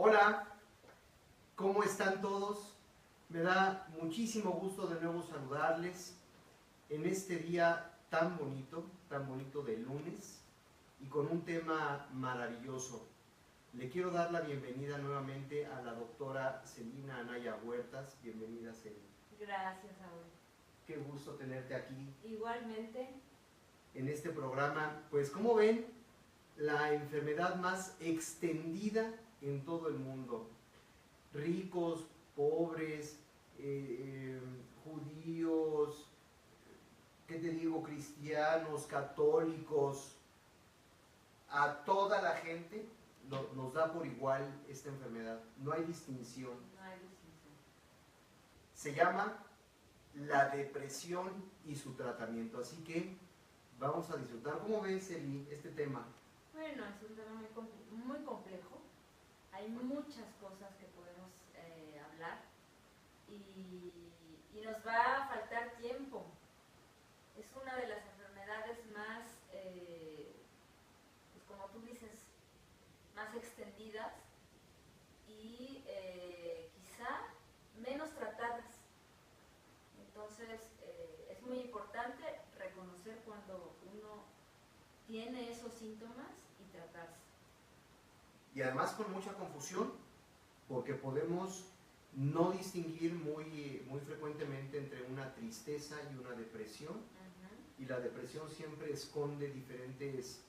Hola, ¿cómo están todos? Me da muchísimo gusto de nuevo saludarles en este día tan bonito de lunes y con un tema maravilloso. Le quiero dar la bienvenida nuevamente a la doctora Celina Anaya Huertas. Bienvenida, Celina. Gracias, Saúl. Qué gusto tenerte aquí. Igualmente. En este programa, pues como ven, la enfermedad más extendida en todo el mundo. Ricos, pobres, judíos, ¿qué te digo? Cristianos, católicos, a toda la gente nos da por igual esta enfermedad. No hay distinción. No hay distinción. Se llama la depresión y su tratamiento. Así que vamos a disfrutar. ¿Cómo ves, Eli, este tema? Bueno, es un tema muy complejo. Hay muchas cosas que podemos hablar y nos va a faltar tiempo. Es una de las enfermedades más, pues como tú dices, más extendidas y quizá menos tratadas. Entonces, es muy importante reconocer cuando uno tiene esos síntomas y tratarse. Y además con mucha confusión, porque podemos no distinguir muy frecuentemente entre una tristeza y una depresión. Y la depresión siempre esconde diferentes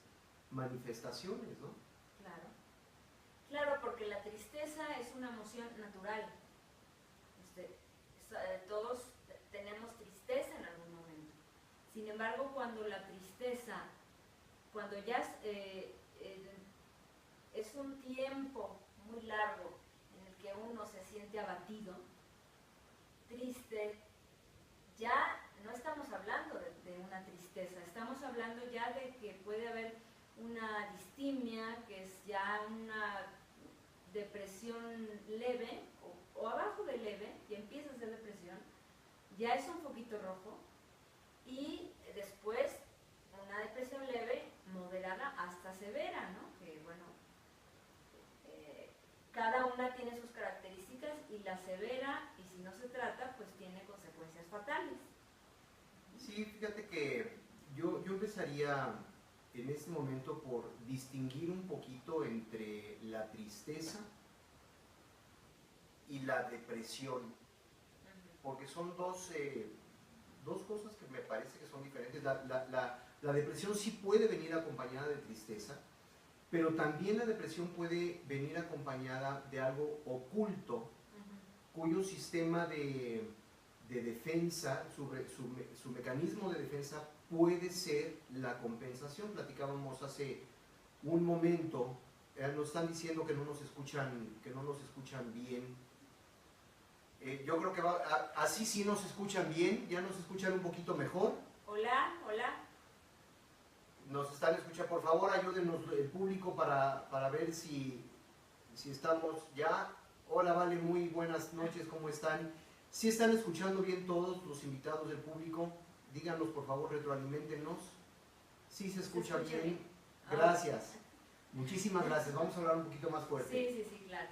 manifestaciones, ¿no? Claro. Claro, porque la tristeza es una emoción natural. Todos tenemos tristeza en algún momento. Sin embargo, cuando la tristeza, cuando ya es un tiempo muy largo en el que uno se siente abatido, triste, ya no estamos hablando de una tristeza, estamos hablando ya de que puede haber una distimia, que es ya una depresión leve o abajo de leve, y empieza a ser depresión, ya es un foquito rojo, y después una depresión leve, moderada hasta severa, ¿no? Que bueno, cada una tiene sus características, y la severa, y si no se trata, pues tiene consecuencias fatales. Sí, fíjate que yo empezaría en este momento por distinguir un poquito entre la tristeza y la depresión, porque son dos cosas que me parece que son diferentes. La depresión sí puede venir acompañada de tristeza, pero también la depresión puede venir acompañada de algo oculto, cuyo sistema de defensa, su mecanismo de defensa puede ser la compensación. Platicábamos hace un momento, nos están diciendo que no nos escuchan bien. Yo creo que así sí nos escuchan bien, ya nos escuchan un poquito mejor. Hola, hola. Nos están escuchando, por favor ayúdenos el público para ver si estamos ya. Hola, Vale, muy buenas noches, ¿cómo están? Si están escuchando bien todos los invitados del público, díganos por favor, retroaliméntenos. Si se escucha bien. Gracias. Muchísimas gracias. Vamos a hablar un poquito más fuerte. Sí, claro.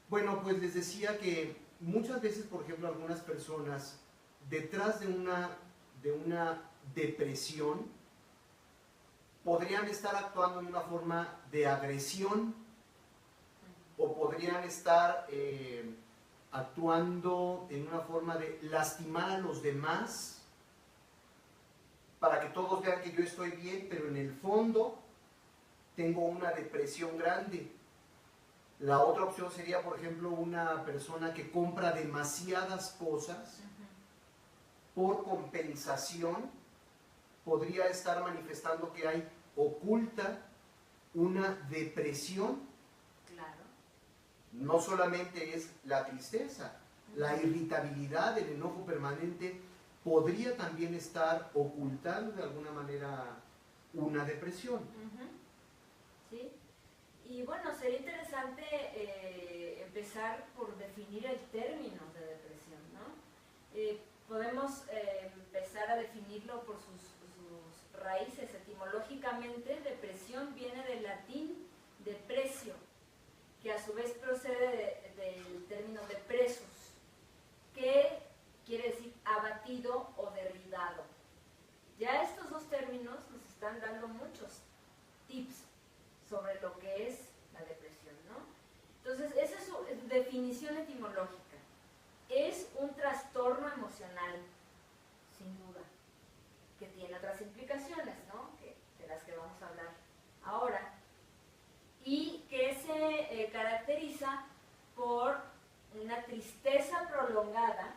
Bueno, pues les decía que muchas veces, por ejemplo, algunas personas, detrás de una depresión, podrían estar actuando en una forma de agresión o podrían estar actuando en una forma de lastimar a los demás para que todos vean que yo estoy bien, pero en el fondo tengo una depresión grande. La otra opción sería, por ejemplo, una persona que compra demasiadas cosas por compensación, podría estar manifestando que hay oculta una depresión. Claro. No solamente es la tristeza, la irritabilidad, el enojo permanente podría también estar ocultando de alguna manera una depresión. Sí. Y bueno, sería interesante empezar por definir el término de depresión, ¿no? Podemos empezar a definirlo por sus raíces. Etimológicamente, depresión viene del latín depresio, que a su vez procede de lo que es la depresión, ¿no? Entonces, esa es su definición etimológica. Es un trastorno emocional, sin duda, que tiene otras implicaciones, ¿no? De las que vamos a hablar ahora, y que se caracteriza por una tristeza prolongada,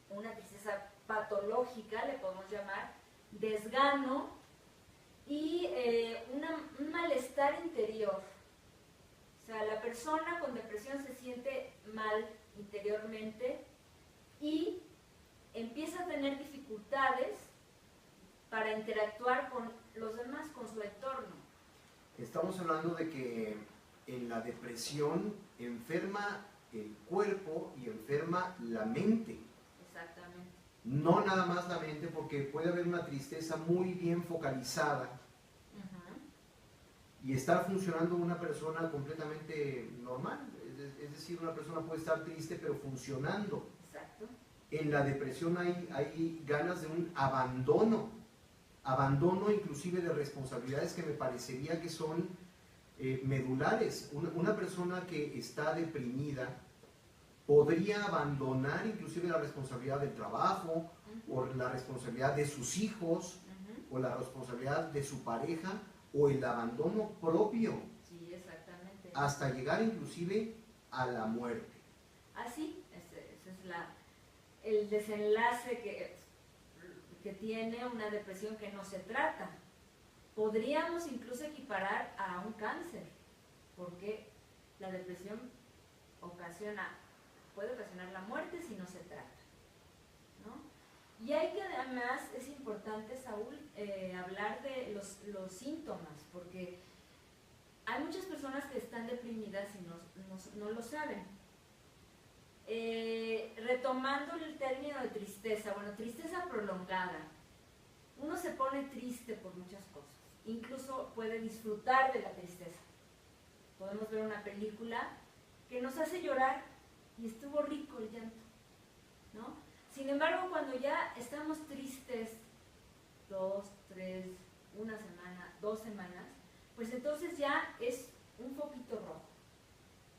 una tristeza patológica, le podemos llamar, desgano y un malestar interior. O sea, la persona con depresión se siente mal interiormente y empieza a tener dificultades para interactuar con los demás, con su entorno. Estamos hablando de que en la depresión enferma el cuerpo y enferma la mente. Exactamente. No nada más la mente, porque puede haber una tristeza muy bien focalizada y estar funcionando una persona completamente normal. Es decir, una persona puede estar triste pero funcionando. Exacto. En la depresión hay ganas de un abandono inclusive de responsabilidades que me parecería que son medulares. Una persona que está deprimida podría abandonar inclusive la responsabilidad del trabajo, o la responsabilidad de sus hijos, o la responsabilidad de su pareja, o el abandono propio. Sí, exactamente. Hasta llegar inclusive a la muerte. Así, ese es el desenlace que tiene una depresión que no se trata. Podríamos incluso equiparar a un cáncer, porque la depresión puede ocasionar la muerte si no se trata, ¿no? Y hay que además, es importante, Saúl, hablar de los síntomas, porque hay muchas personas que están deprimidas y no lo saben. Retomando el término de tristeza, bueno, tristeza prolongada. Uno se pone triste por muchas cosas, incluso puede disfrutar de la tristeza. Podemos ver una película que nos hace llorar y estuvo rico el llanto, ¿no? Sin embargo, cuando ya estamos tristes 2, 3, una semana, 2 semanas, pues entonces ya es un foquito rojo.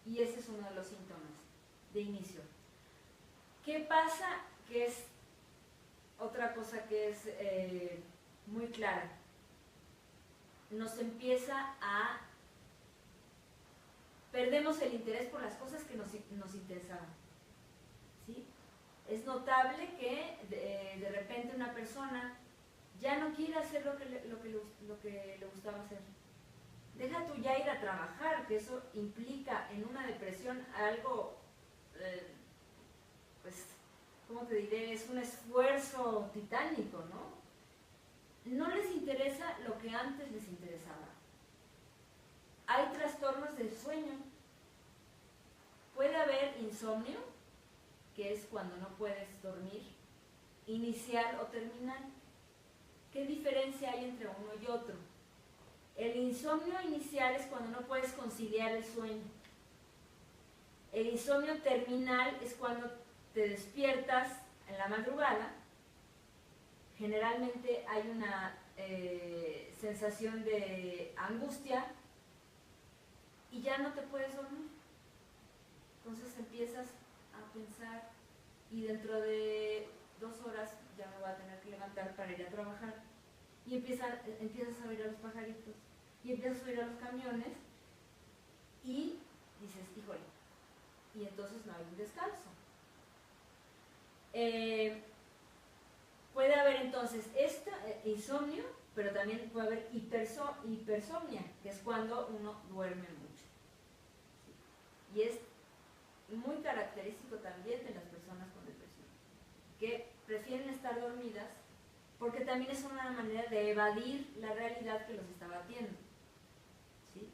Y ese es uno de los síntomas de inicio. ¿Qué pasa? Que es otra cosa que es muy clara. Nos empieza a... Perdemos el interés por las cosas que nos interesaban, ¿sí? Es notable que de repente una persona ya no quiere hacer lo que le gustaba hacer. Deja tú ya ir a trabajar, que eso implica en una depresión algo, pues, ¿cómo te diré? Es un esfuerzo titánico, ¿no? No les interesa lo que antes les interesaba. Hay trastornos del sueño. Puede haber insomnio, que es cuando no puedes dormir, inicial o terminal. ¿Qué diferencia hay entre uno y otro? El insomnio inicial es cuando no puedes conciliar el sueño. El insomnio terminal es cuando te despiertas en la madrugada. Generalmente hay una sensación de angustia y ya no te puedes dormir. Entonces empiezas a pensar y dentro de 2 horas ya me voy a tener que levantar para ir a trabajar. Y empiezas a oír a los pajaritos y empiezas a oír a los camiones y dices, híjole, y entonces no hay un descanso. Puede haber entonces insomnio, pero también puede haber hipersomnia, que es cuando uno duerme mucho. Y es muy característico también de las personas con depresión, que prefieren estar dormidas porque también es una manera de evadir la realidad que los está batiendo, ¿sí?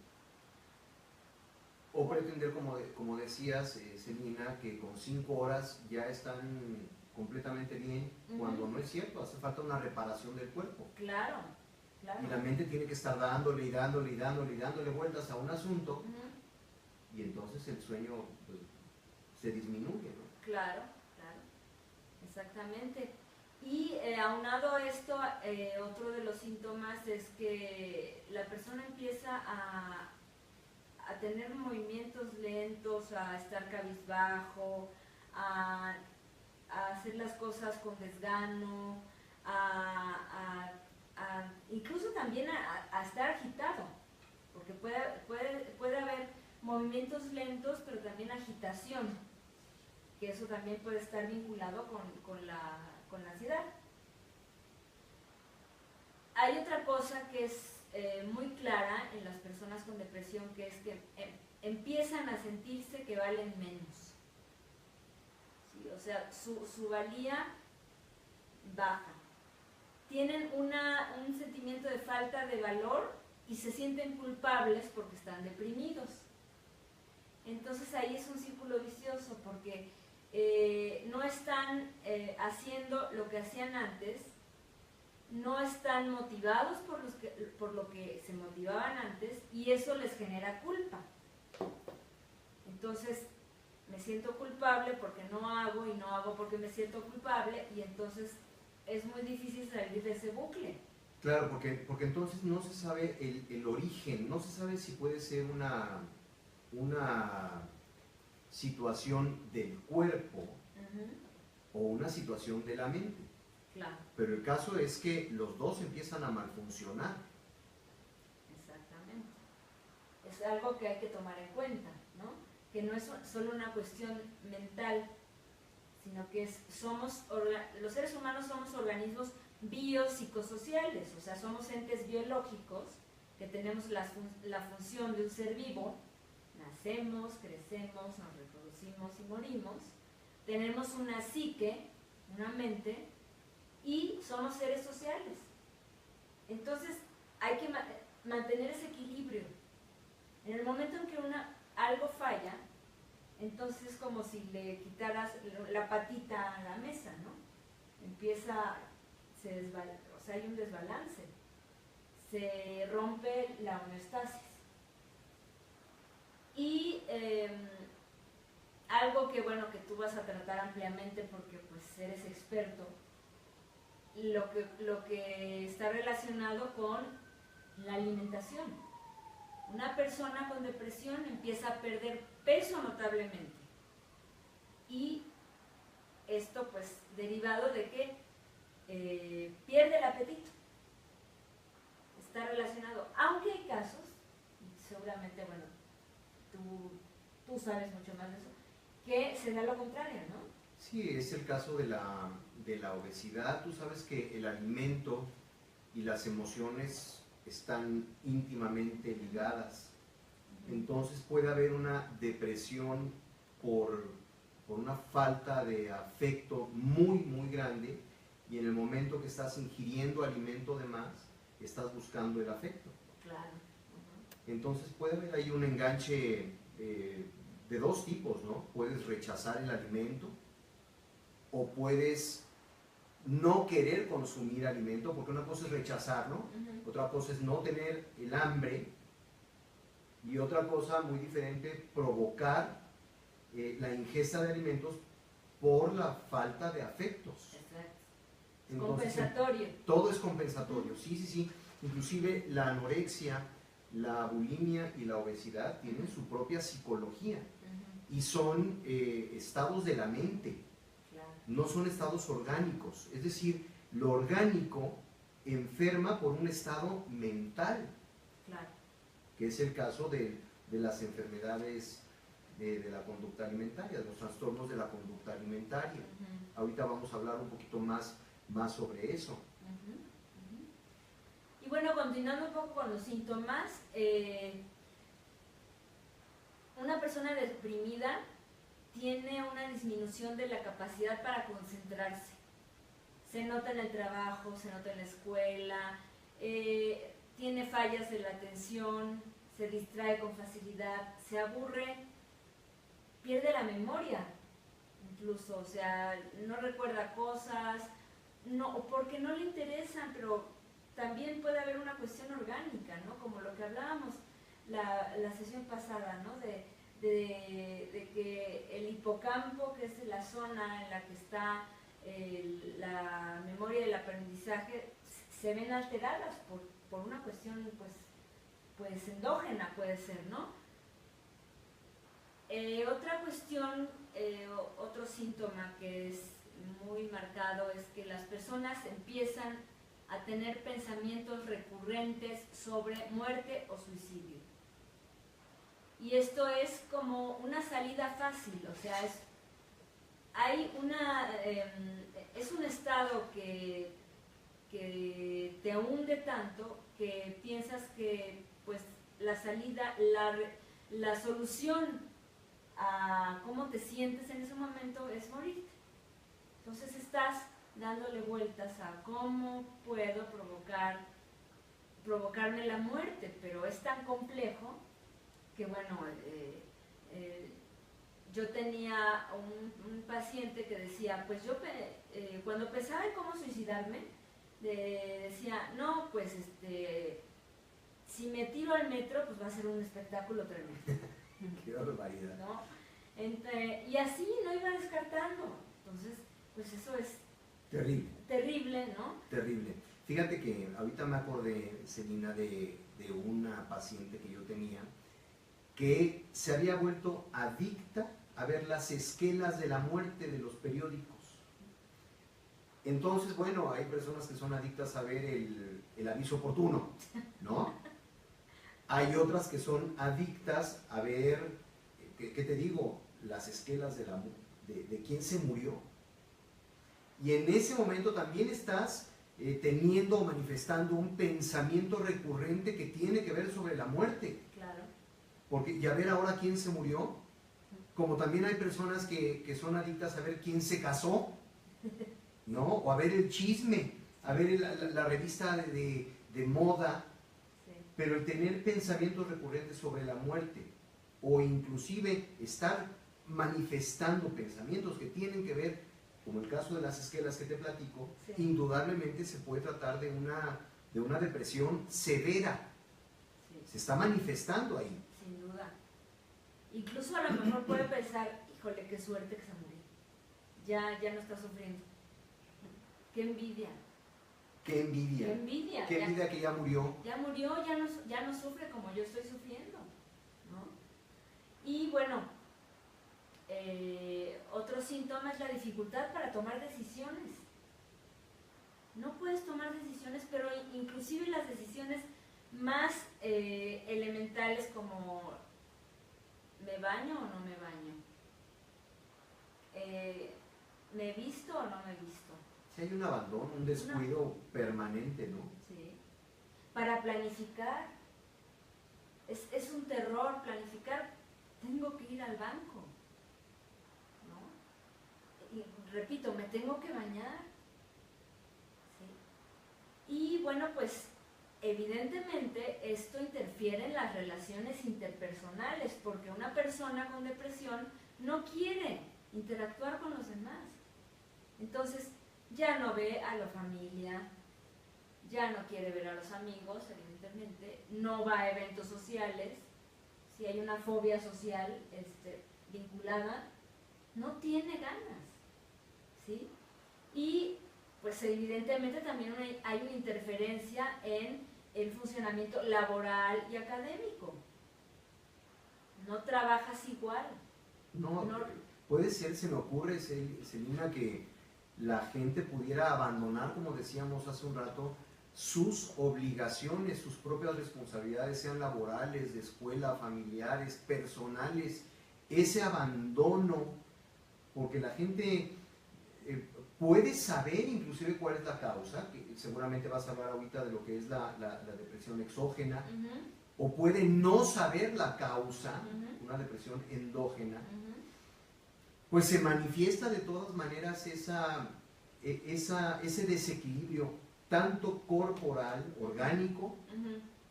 O pretender, como decías, Celina, que con 5 horas ya están completamente bien, cuando no es cierto, hace falta una reparación del cuerpo. Claro, claro. Y la mente tiene que estar dándole vueltas a un asunto, y entonces el sueño pues, se disminuye, ¿no? Claro, claro, exactamente. Y aunado a esto, otro de los síntomas es que la persona empieza a tener movimientos lentos, a estar cabizbajo, a hacer las cosas con desgano, incluso también a estar agitado, porque puede haber movimientos lentos, pero también agitación, que eso también puede estar vinculado con la ansiedad. Hay otra cosa que es muy clara en las personas con depresión, que es que empiezan a sentirse que valen menos. ¿Sí? O sea, su valía baja. Tienen un sentimiento de falta de valor y se sienten culpables porque están deprimidos. Entonces ahí es un círculo vicioso, porque no están haciendo lo que hacían antes, no están motivados por lo que se motivaban antes, y eso les genera culpa. Entonces me siento culpable porque no hago, y no hago porque me siento culpable, y entonces es muy difícil salir de ese bucle. Claro, porque entonces no se sabe el origen, no se sabe si puede ser una situación del cuerpo o una situación de la mente. Claro. Pero el caso es que los dos empiezan a malfuncionar. Exactamente. Es algo que hay que tomar en cuenta, ¿no? Que no es solo una cuestión mental, sino que los seres humanos somos organismos biopsicosociales, o sea, somos entes biológicos que tenemos la función de un ser vivo. Nacemos, crecemos, nos reproducimos y morimos. Tenemos una psique, una mente, y somos seres sociales. Entonces hay que mantener ese equilibrio. En el momento en que algo falla, entonces es como si le quitaras la patita a la mesa, ¿no? O sea, hay un desbalance, se rompe la homeostasis. Y algo que, bueno, que tú vas a tratar ampliamente porque pues eres experto, lo que está relacionado con la alimentación. Una persona con depresión empieza a perder peso notablemente, y esto pues derivado de que pierde el apetito. Está relacionado, aunque hay casos, y seguramente, bueno, tú sabes mucho más de eso, que se da lo contrario, ¿no? Sí, es el caso de la obesidad. Tú sabes que el alimento y las emociones están íntimamente ligadas. Entonces puede haber una depresión por una falta de afecto muy, muy grande, y en el momento que estás ingiriendo alimento de más, estás buscando el afecto. Claro. Entonces puede haber ahí un enganche de dos tipos, ¿no? Puedes rechazar el alimento o puedes no querer consumir alimento, porque una cosa es rechazarlo, otra cosa es no tener el hambre, y otra cosa muy diferente, provocar la ingesta de alimentos por la falta de afectos. Exacto. Entonces, compensatorio. Todo es compensatorio, sí. Inclusive la anorexia, la bulimia y la obesidad tienen su propia psicología, y son estados de la mente. Claro. No son estados orgánicos. Es decir, lo orgánico enferma por un estado mental. Claro. Que es el caso de las enfermedades de la conducta alimentaria, de los trastornos de la conducta alimentaria. Ahorita vamos a hablar un poquito más sobre eso. Y bueno, continuando un poco con los síntomas, una persona deprimida tiene una disminución de la capacidad para concentrarse. Se nota en el trabajo, se nota en la escuela, tiene fallas de la atención, se distrae con facilidad, se aburre, pierde la memoria incluso, o sea, no recuerda cosas, no, porque no le interesan, pero también puede haber una cuestión orgánica, ¿no? Como lo que hablábamos la sesión pasada, ¿no? De que el hipocampo, que es la zona en la que está la memoria y el aprendizaje se ven alteradas por una cuestión pues endógena, puede ser, ¿no? Otra cuestión, otro síntoma que es muy marcado es que las personas empiezan a tener pensamientos recurrentes sobre muerte o suicidio. Y esto es como una salida fácil, o sea, es un estado que te hunde tanto que piensas que pues la salida, la solución a cómo te sientes en ese momento es morirte. Entonces estás dándole vueltas a cómo puedo provocarme la muerte, pero es tan complejo que bueno, yo tenía un paciente que decía, pues yo cuando pensaba en cómo suicidarme, decía, no, pues si me tiro al metro, pues va a ser un espectáculo tremendo. Qué barbaridad. ¿No? Y así no iba descartando. Entonces, pues eso es terrible. Terrible, ¿no? Terrible. Fíjate que ahorita me acordé, Celina, de una paciente que yo tenía que se había vuelto adicta a ver las esquelas de la muerte de los periódicos. Entonces, bueno, hay personas que son adictas a ver el aviso oportuno, ¿no? Hay otras que son adictas a ver, ¿qué te digo? Las esquelas de quién se murió. Y en ese momento también estás teniendo o manifestando un pensamiento recurrente que tiene que ver sobre la muerte. Claro. Porque, y a ver ahora quién se murió, como también hay personas que son adictas a ver quién se casó, ¿no? O a ver el chisme, a ver la revista de moda, Sí. Pero el tener pensamientos recurrentes sobre la muerte, o inclusive estar manifestando pensamientos que tienen que ver, como el caso de las esquelas que te platico, Sí. indudablemente se puede tratar de una depresión severa. Sí. Se está manifestando ahí. Sin duda. Incluso a lo mejor puede pensar, híjole, qué suerte que se murió. Ya no está sufriendo. Qué envidia. Qué envidia. Qué envidia. Qué envidia que ya murió. Ya murió, ya no sufre como yo estoy sufriendo, ¿no? Y bueno, otro síntoma es la dificultad para tomar decisiones. No puedes tomar decisiones, pero inclusive las decisiones más elementales como ¿me baño o no me baño? ¿Me he visto o no me he visto? Si hay un abandono, un descuido permanente, ¿no? Sí. Para planificar, es un terror planificar, tengo que ir al banco, ¿no? Y repito, me tengo que bañar. ¿Sí? Y bueno, pues evidentemente esto interfiere en las relaciones interpersonales, porque una persona con depresión no quiere interactuar con los demás. Entonces, ya no ve a la familia, ya no quiere ver a los amigos, evidentemente, no va a eventos sociales, si hay una fobia social vinculada, no tiene ganas, ¿sí? Y pues evidentemente también hay una interferencia en el funcionamiento laboral y académico. No trabajas igual. No, puede ser, se me ocurre, Celina, que la gente pudiera abandonar, como decíamos hace un rato, sus obligaciones, sus propias responsabilidades, sean laborales, de escuela, familiares, personales, ese abandono, porque la gente puede saber inclusive cuál es la causa, que seguramente vas a hablar ahorita de lo que es la depresión exógena, o puede no saber la causa, una depresión endógena, pues se manifiesta de todas maneras ese desequilibrio, tanto corporal, orgánico,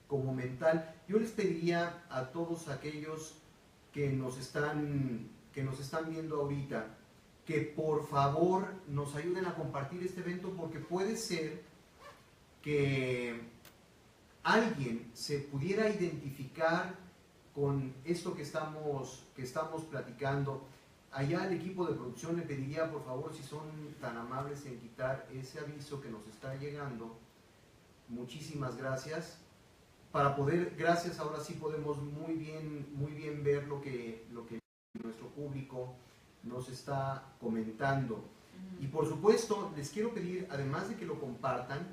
como mental. Yo les pediría a todos aquellos que nos están viendo ahorita, que por favor nos ayuden a compartir este evento, porque puede ser que alguien se pudiera identificar con esto que estamos platicando. allá al equipo de producción le pediría por favor, si son tan amables en quitar ese aviso que nos está llegando. Muchísimas gracias. Para poder, gracias, ahora sí podemos muy bien ver lo que nuestro público nos está comentando. Y por supuesto, les quiero pedir, además de que lo compartan,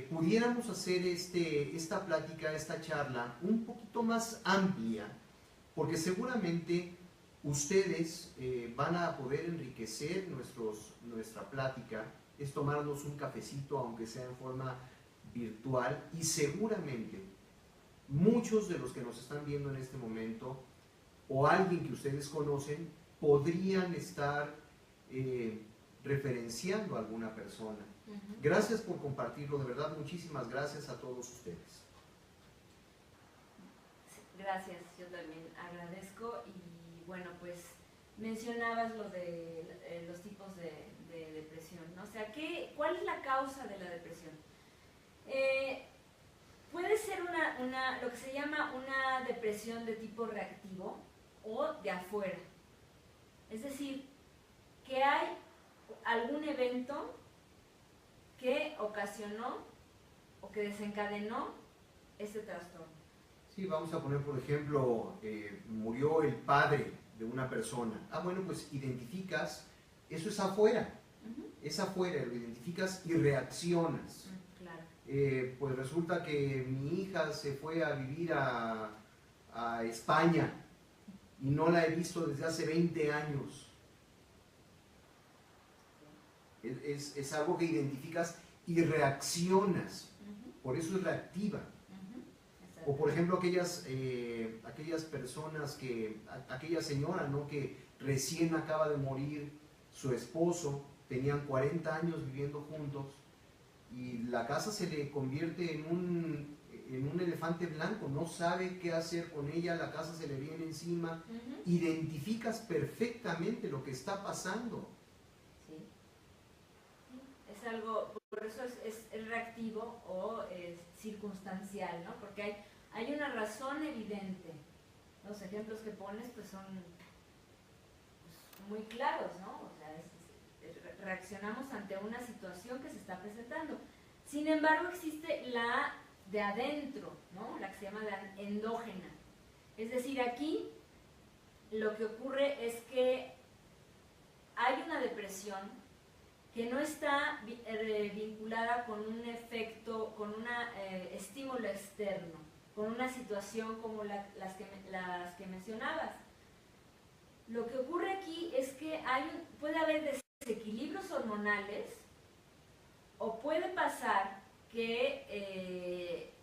pudiéramos hacer esta plática, esta charla, un poquito más amplia, porque seguramente ustedes van a poder enriquecer nuestra plática, es tomarnos un cafecito, aunque sea en forma virtual, y seguramente muchos de los que nos están viendo en este momento, o alguien que ustedes conocen, podrían estar referenciando a alguna persona. Gracias por compartirlo, de verdad, muchísimas gracias a todos ustedes. Gracias, yo también agradezco. Y bueno, pues mencionabas lo de los tipos de depresión, ¿no? O sea, ¿cuál es la causa de la depresión? Puede ser lo que se llama una depresión de tipo reactivo o de afuera. Es decir, que hay algún evento que ocasionó o que desencadenó ese trastorno. Sí, vamos a poner, por ejemplo, murió el padre de una persona. Bueno, pues identificas, eso es afuera, es afuera, lo identificas y reaccionas. Claro. Pues resulta que mi hija se fue a vivir a España y no la he visto desde hace 20 años. Es algo que identificas y reaccionas, por eso es reactiva. O por ejemplo aquellas personas aquella señora, ¿no?, que recién acaba de morir su esposo, tenían 40 años viviendo juntos y la casa se le convierte en un elefante blanco, no sabe qué hacer con ella, la casa se le viene encima, identificas perfectamente lo que está pasando. Es algo, por eso es reactivo o es circunstancial, ¿no? Porque hay una razón evidente. Los ejemplos que pones pues son pues, muy claros, ¿no? O sea, reaccionamos ante una situación que se está presentando. Sin embargo, existe la de adentro, ¿no? La que se llama la endógena. Es decir, aquí lo que ocurre es que hay una depresión que no está vinculada con un efecto, con un estímulo externo, con una situación como las que mencionabas. Lo que ocurre aquí es que puede haber desequilibrios hormonales o puede pasar que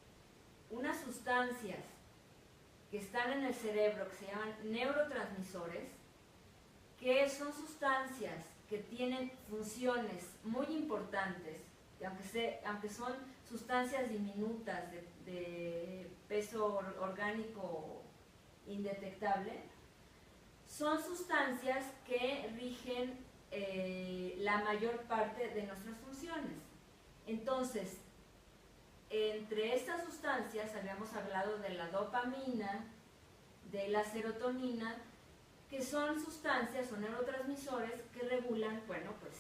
unas sustancias que están en el cerebro, que se llaman neurotransmisores, que son sustancias que tienen funciones muy importantes, aunque son sustancias diminutas de peso orgánico indetectable, son sustancias que rigen la mayor parte de nuestras funciones. Entonces, entre estas sustancias habíamos hablado de la dopamina, de la serotonina, que son sustancias o neurotransmisores que regulan, bueno, pues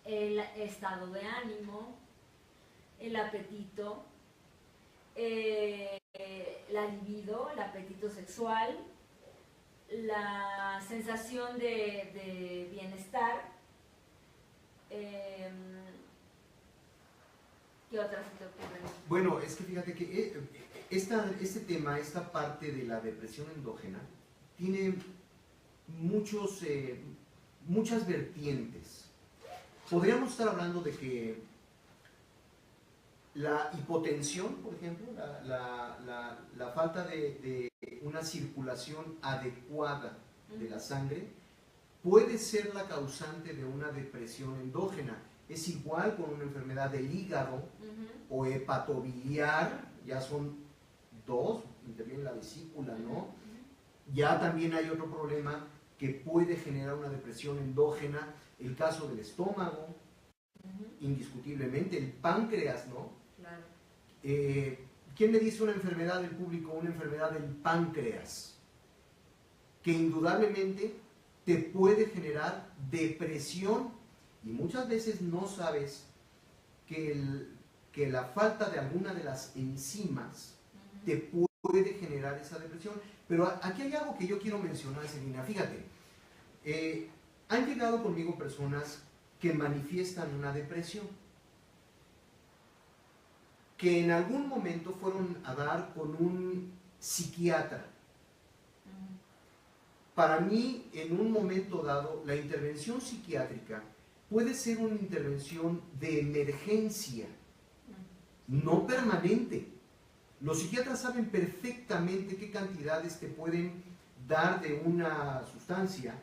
el estado de ánimo, el apetito, la libido, el apetito sexual, la sensación de bienestar. ¿Qué otras te ocurren? Bueno, es que fíjate que este tema, esta parte de la depresión endógena, tiene muchas vertientes. Podríamos estar hablando de que la hipotensión, por ejemplo, la falta de una circulación adecuada de la sangre, puede ser la causante de una depresión endógena. Es igual con una enfermedad del hígado o hepatobiliar, ya son dos, interviene la vesícula, ¿no? Ya también hay otro problema que puede generar una depresión endógena, el caso del estómago, indiscutiblemente, el páncreas, ¿no? Claro. ¿Quién me dice una enfermedad del público, una enfermedad del páncreas? Que indudablemente te puede generar depresión y muchas veces no sabes que la falta de alguna de las enzimas te puede generar esa depresión. Pero aquí hay algo que yo quiero mencionar, Celina. Fíjate, han llegado conmigo personas que manifiestan una depresión, que en algún momento fueron a dar con un psiquiatra. Para mí, en un momento dado, la intervención psiquiátrica puede ser una intervención de emergencia, no permanente. Los psiquiatras saben perfectamente qué cantidades te pueden dar de una sustancia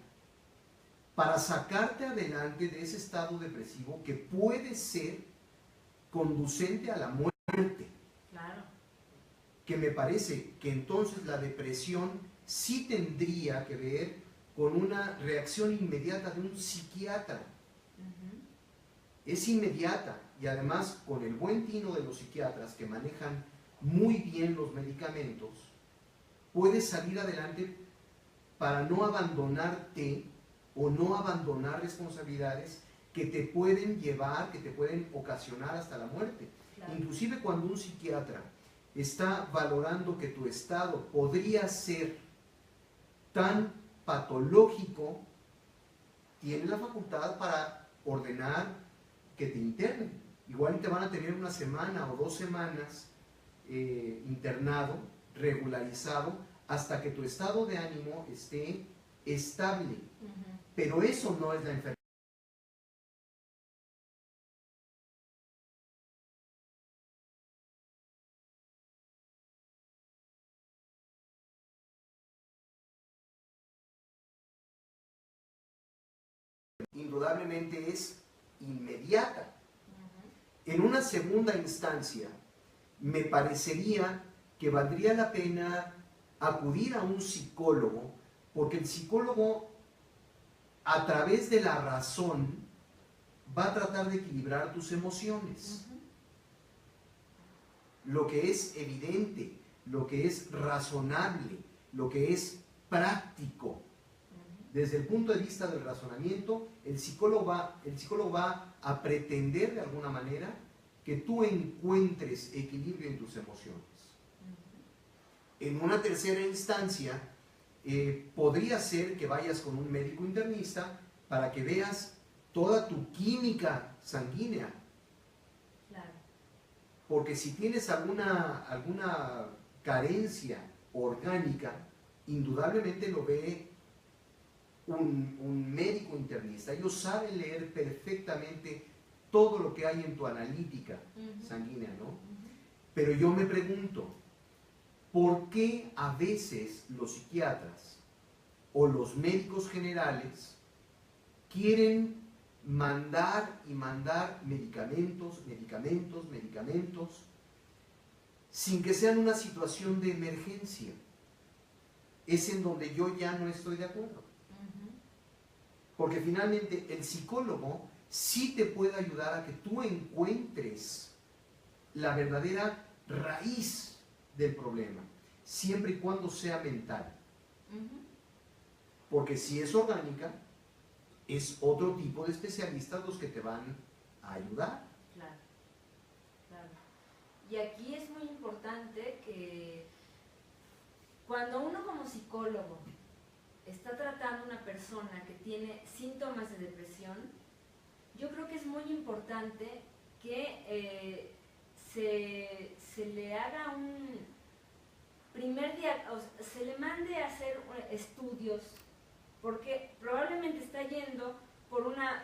para sacarte adelante de ese estado depresivo que puede ser conducente a la muerte. Claro. Que me parece que entonces la depresión sí tendría que ver con una reacción inmediata de un psiquiatra. Es inmediata, y además con el buen tino de los psiquiatras que manejan muy bien los medicamentos, puedes salir adelante para no abandonarte o no abandonar responsabilidades que te pueden llevar, que te pueden ocasionar hasta la muerte. Claro. Inclusive cuando un psiquiatra está valorando que tu estado podría ser tan patológico, tiene la facultad para ordenar que te internen. Igual te van a tener una semana o 2 semanas internado, regularizado, hasta que tu estado de ánimo esté estable. Pero eso no es la enfermedad. Indudablemente es inmediata. En una segunda instancia, me parecería que valdría la pena acudir a un psicólogo, porque el psicólogo, a través de la razón, va a tratar de equilibrar tus emociones. Lo que es evidente, lo que es razonable, lo que es práctico. Desde el punto de vista del razonamiento, el psicólogo va a pretender de alguna manera que tú encuentres equilibrio en tus emociones. En una tercera instancia, podría ser que vayas con un médico internista para que veas toda tu química sanguínea. Claro. Porque si tienes alguna carencia orgánica, indudablemente lo ve un médico internista. Ellos saben leer perfectamente todo lo que hay en tu analítica sanguínea, ¿no? Pero yo me pregunto, ¿por qué a veces los psiquiatras o los médicos generales quieren mandar y mandar medicamentos sin que sean una situación de emergencia? Es en donde yo ya no estoy de acuerdo. Porque finalmente el psicólogo sí te puede ayudar a que tú encuentres la verdadera raíz del problema, siempre y cuando sea mental. Porque si es orgánica, es otro tipo de especialistas los que te van a ayudar. Claro, claro. Y aquí es muy importante que cuando uno como psicólogo está tratando a una persona que tiene síntomas de depresión, yo creo que es muy importante que se le haga un primer diagnóstico, se le mande a hacer estudios, porque probablemente está yendo por una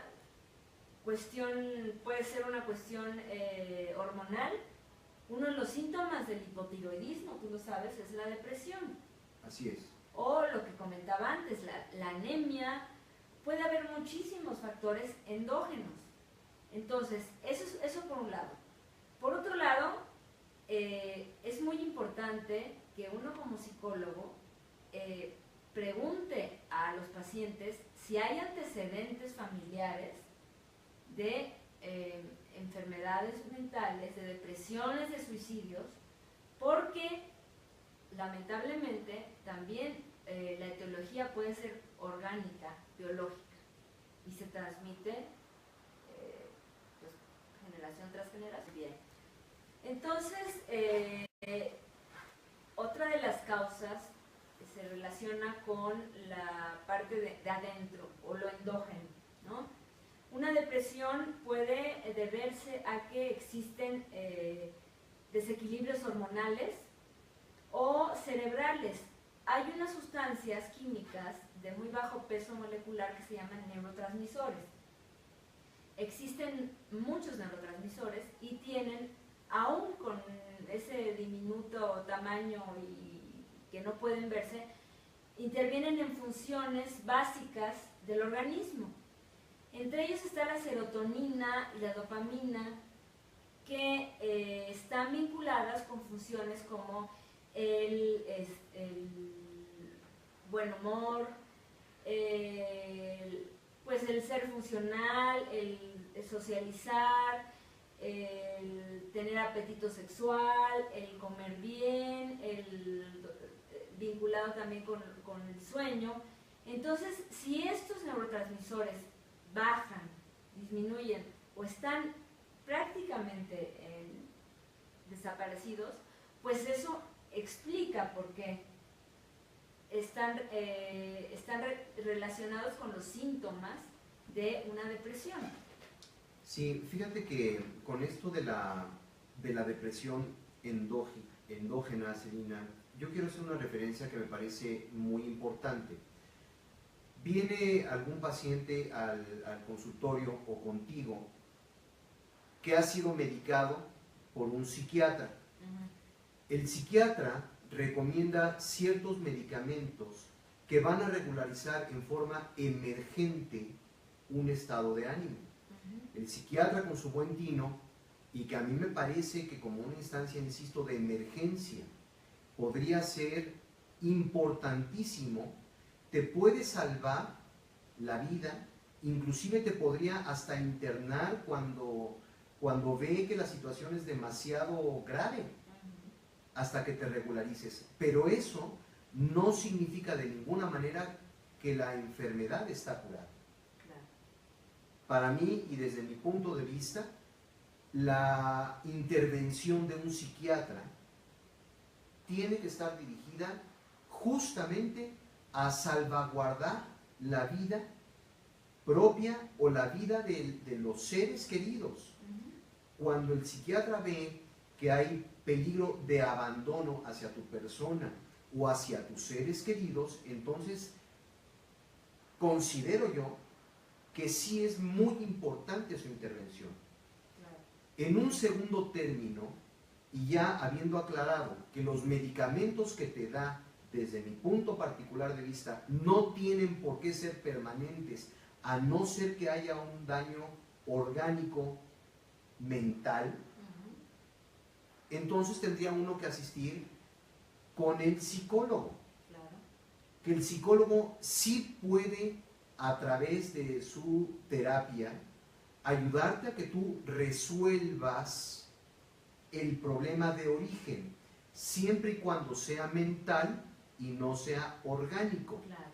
cuestión, puede ser una cuestión hormonal. Uno de los síntomas del hipotiroidismo, tú lo sabes, es la depresión. Así es. O lo que comentaba antes, la anemia. Puede haber muchísimos factores endógenos. Entonces, eso por un lado. Por otro lado, es muy importante que uno como psicólogo pregunte a los pacientes si hay antecedentes familiares de enfermedades mentales, de depresiones, de suicidios, porque lamentablemente también la etiología puede ser orgánica, biológica, y se transmite pues, generación tras generación. Bien. Entonces, otra de las causas se relaciona con la parte de adentro o lo endógeno, ¿no? Una depresión puede deberse a que existen desequilibrios hormonales o cerebrales. Hay unas sustancias químicas de muy bajo peso molecular que se llaman neurotransmisores. Existen muchos neurotransmisores y tienen, aún con ese diminuto tamaño y que no pueden verse, intervienen en funciones básicas del organismo. Entre ellos está la serotonina y la dopamina, que están vinculadas con funciones como el buen humor, pues el ser funcional, el socializar, el tener apetito sexual, el comer bien, vinculado también con el sueño. Entonces, si estos neurotransmisores bajan, disminuyen o están prácticamente desaparecidos, pues eso explica por qué están relacionados con los síntomas de una depresión. Sí, fíjate que con esto de la depresión endógena, Celina, yo quiero hacer una referencia que me parece muy importante. Viene algún paciente al consultorio o contigo que ha sido medicado por un psiquiatra. El psiquiatra recomienda ciertos medicamentos que van a regularizar en forma emergente un estado de ánimo. El psiquiatra, con su buen tino, y que a mí me parece que como una instancia, insisto, de emergencia, podría ser importantísimo, te puede salvar la vida, inclusive te podría hasta internar cuando ve que la situación es demasiado grave, hasta que te regularices. Pero eso no significa de ninguna manera que la enfermedad está curada. Claro. Para mí, y desde mi punto de vista, la intervención de un psiquiatra tiene que estar dirigida justamente a salvaguardar la vida propia o la vida de los seres queridos. Cuando el psiquiatra ve que hay peligro de abandono hacia tu persona o hacia tus seres queridos, entonces considero yo que sí es muy importante su intervención. Claro. En un segundo término, y ya habiendo aclarado que los medicamentos que te da, desde mi punto particular de vista, no tienen por qué ser permanentes, a no ser que haya un daño orgánico mental, entonces tendría uno que asistir con el psicólogo. Claro. Que el psicólogo sí puede, a través de su terapia, ayudarte a que tú resuelvas el problema de origen, siempre y cuando sea mental y no sea orgánico. Claro.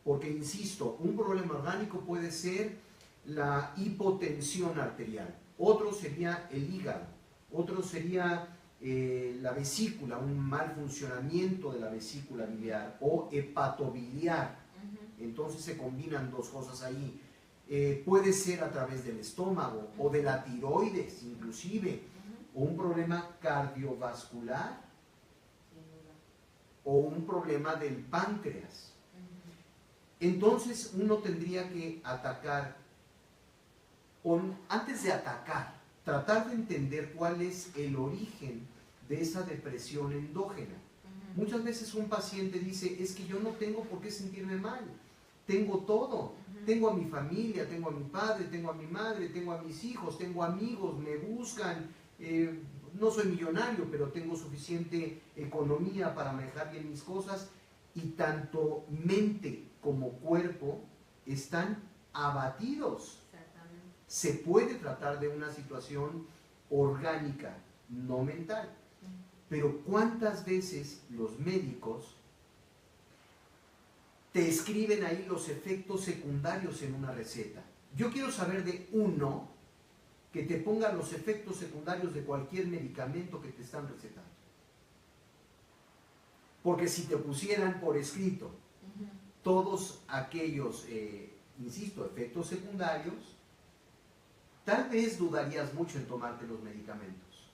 Porque, insisto, un problema orgánico puede ser la hipotensión arterial, otro sería el hígado, otro sería la vesícula, un mal funcionamiento de la vesícula biliar o hepatobiliar. Entonces se combinan dos cosas ahí. Puede ser a través del estómago o de la tiroides inclusive, o un problema cardiovascular o un problema del páncreas. Entonces uno tendría que atacar, antes de atacar, tratar de entender cuál es el origen de esa depresión endógena. Muchas veces un paciente dice, es que yo no tengo por qué sentirme mal, tengo todo, tengo a mi familia, tengo a mi padre, tengo a mi madre, tengo a mis hijos, tengo amigos, me buscan, no soy millonario, pero tengo suficiente economía para manejar bien mis cosas, y tanto mente como cuerpo están abatidos. Se puede tratar de una situación orgánica, no mental. Pero ¿cuántas veces los médicos te escriben ahí los efectos secundarios en una receta. Yo quiero saber de uno que te ponga los efectos secundarios de cualquier medicamento que te están recetando. Porque si te pusieran por escrito todos aquellos, insisto, efectos secundarios, tal vez dudarías mucho en tomarte los medicamentos.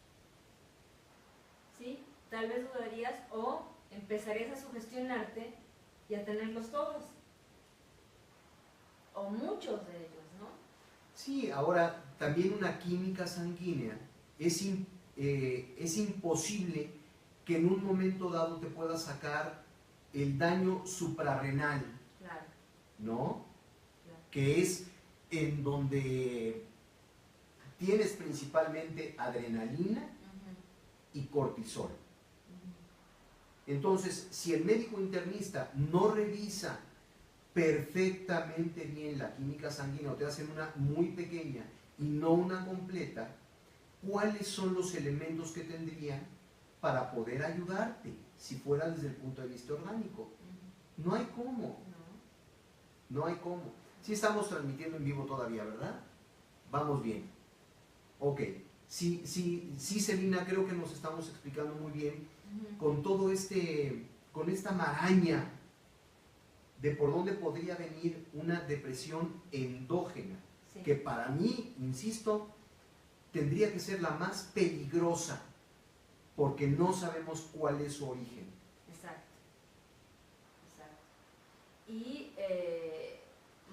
Sí, tal vez dudarías o empezarías a sugestionarte y a tenerlos todos. O muchos de ellos, ¿no? Sí, ahora también una química sanguínea es imposible que en un momento dado te pueda sacar el daño suprarrenal, Claro. ¿no? Claro. Que es en donde tienes principalmente adrenalina y cortisol. Entonces, si el médico internista no revisa perfectamente bien la química sanguínea o te hacen una muy pequeña y no una completa, ¿cuáles son los elementos que tendrían para poder ayudarte si fuera desde el punto de vista orgánico? No hay cómo. No hay cómo. Sí estamos transmitiendo en vivo todavía, ¿verdad? Vamos bien. Ok. Sí, Celina, creo que nos estamos explicando muy bien con todo con esta maraña de por dónde podría venir una depresión endógena, Sí. que para mí, insisto, tendría que ser la más peligrosa, porque no sabemos cuál es su origen. Exacto. Y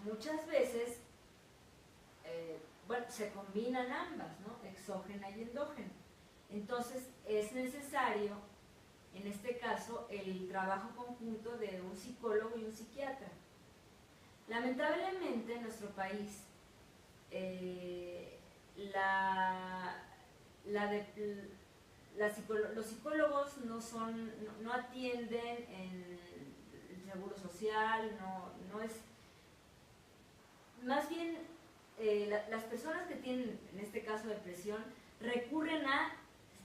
muchas veces, se combinan ambas, ¿no? Exógena y endógena. Entonces es necesario, en este caso, el trabajo conjunto de un psicólogo y un psiquiatra. Lamentablemente en nuestro país, los psicólogos no atienden en el seguro social, no es, más bien las personas que tienen, en este caso, depresión, recurren a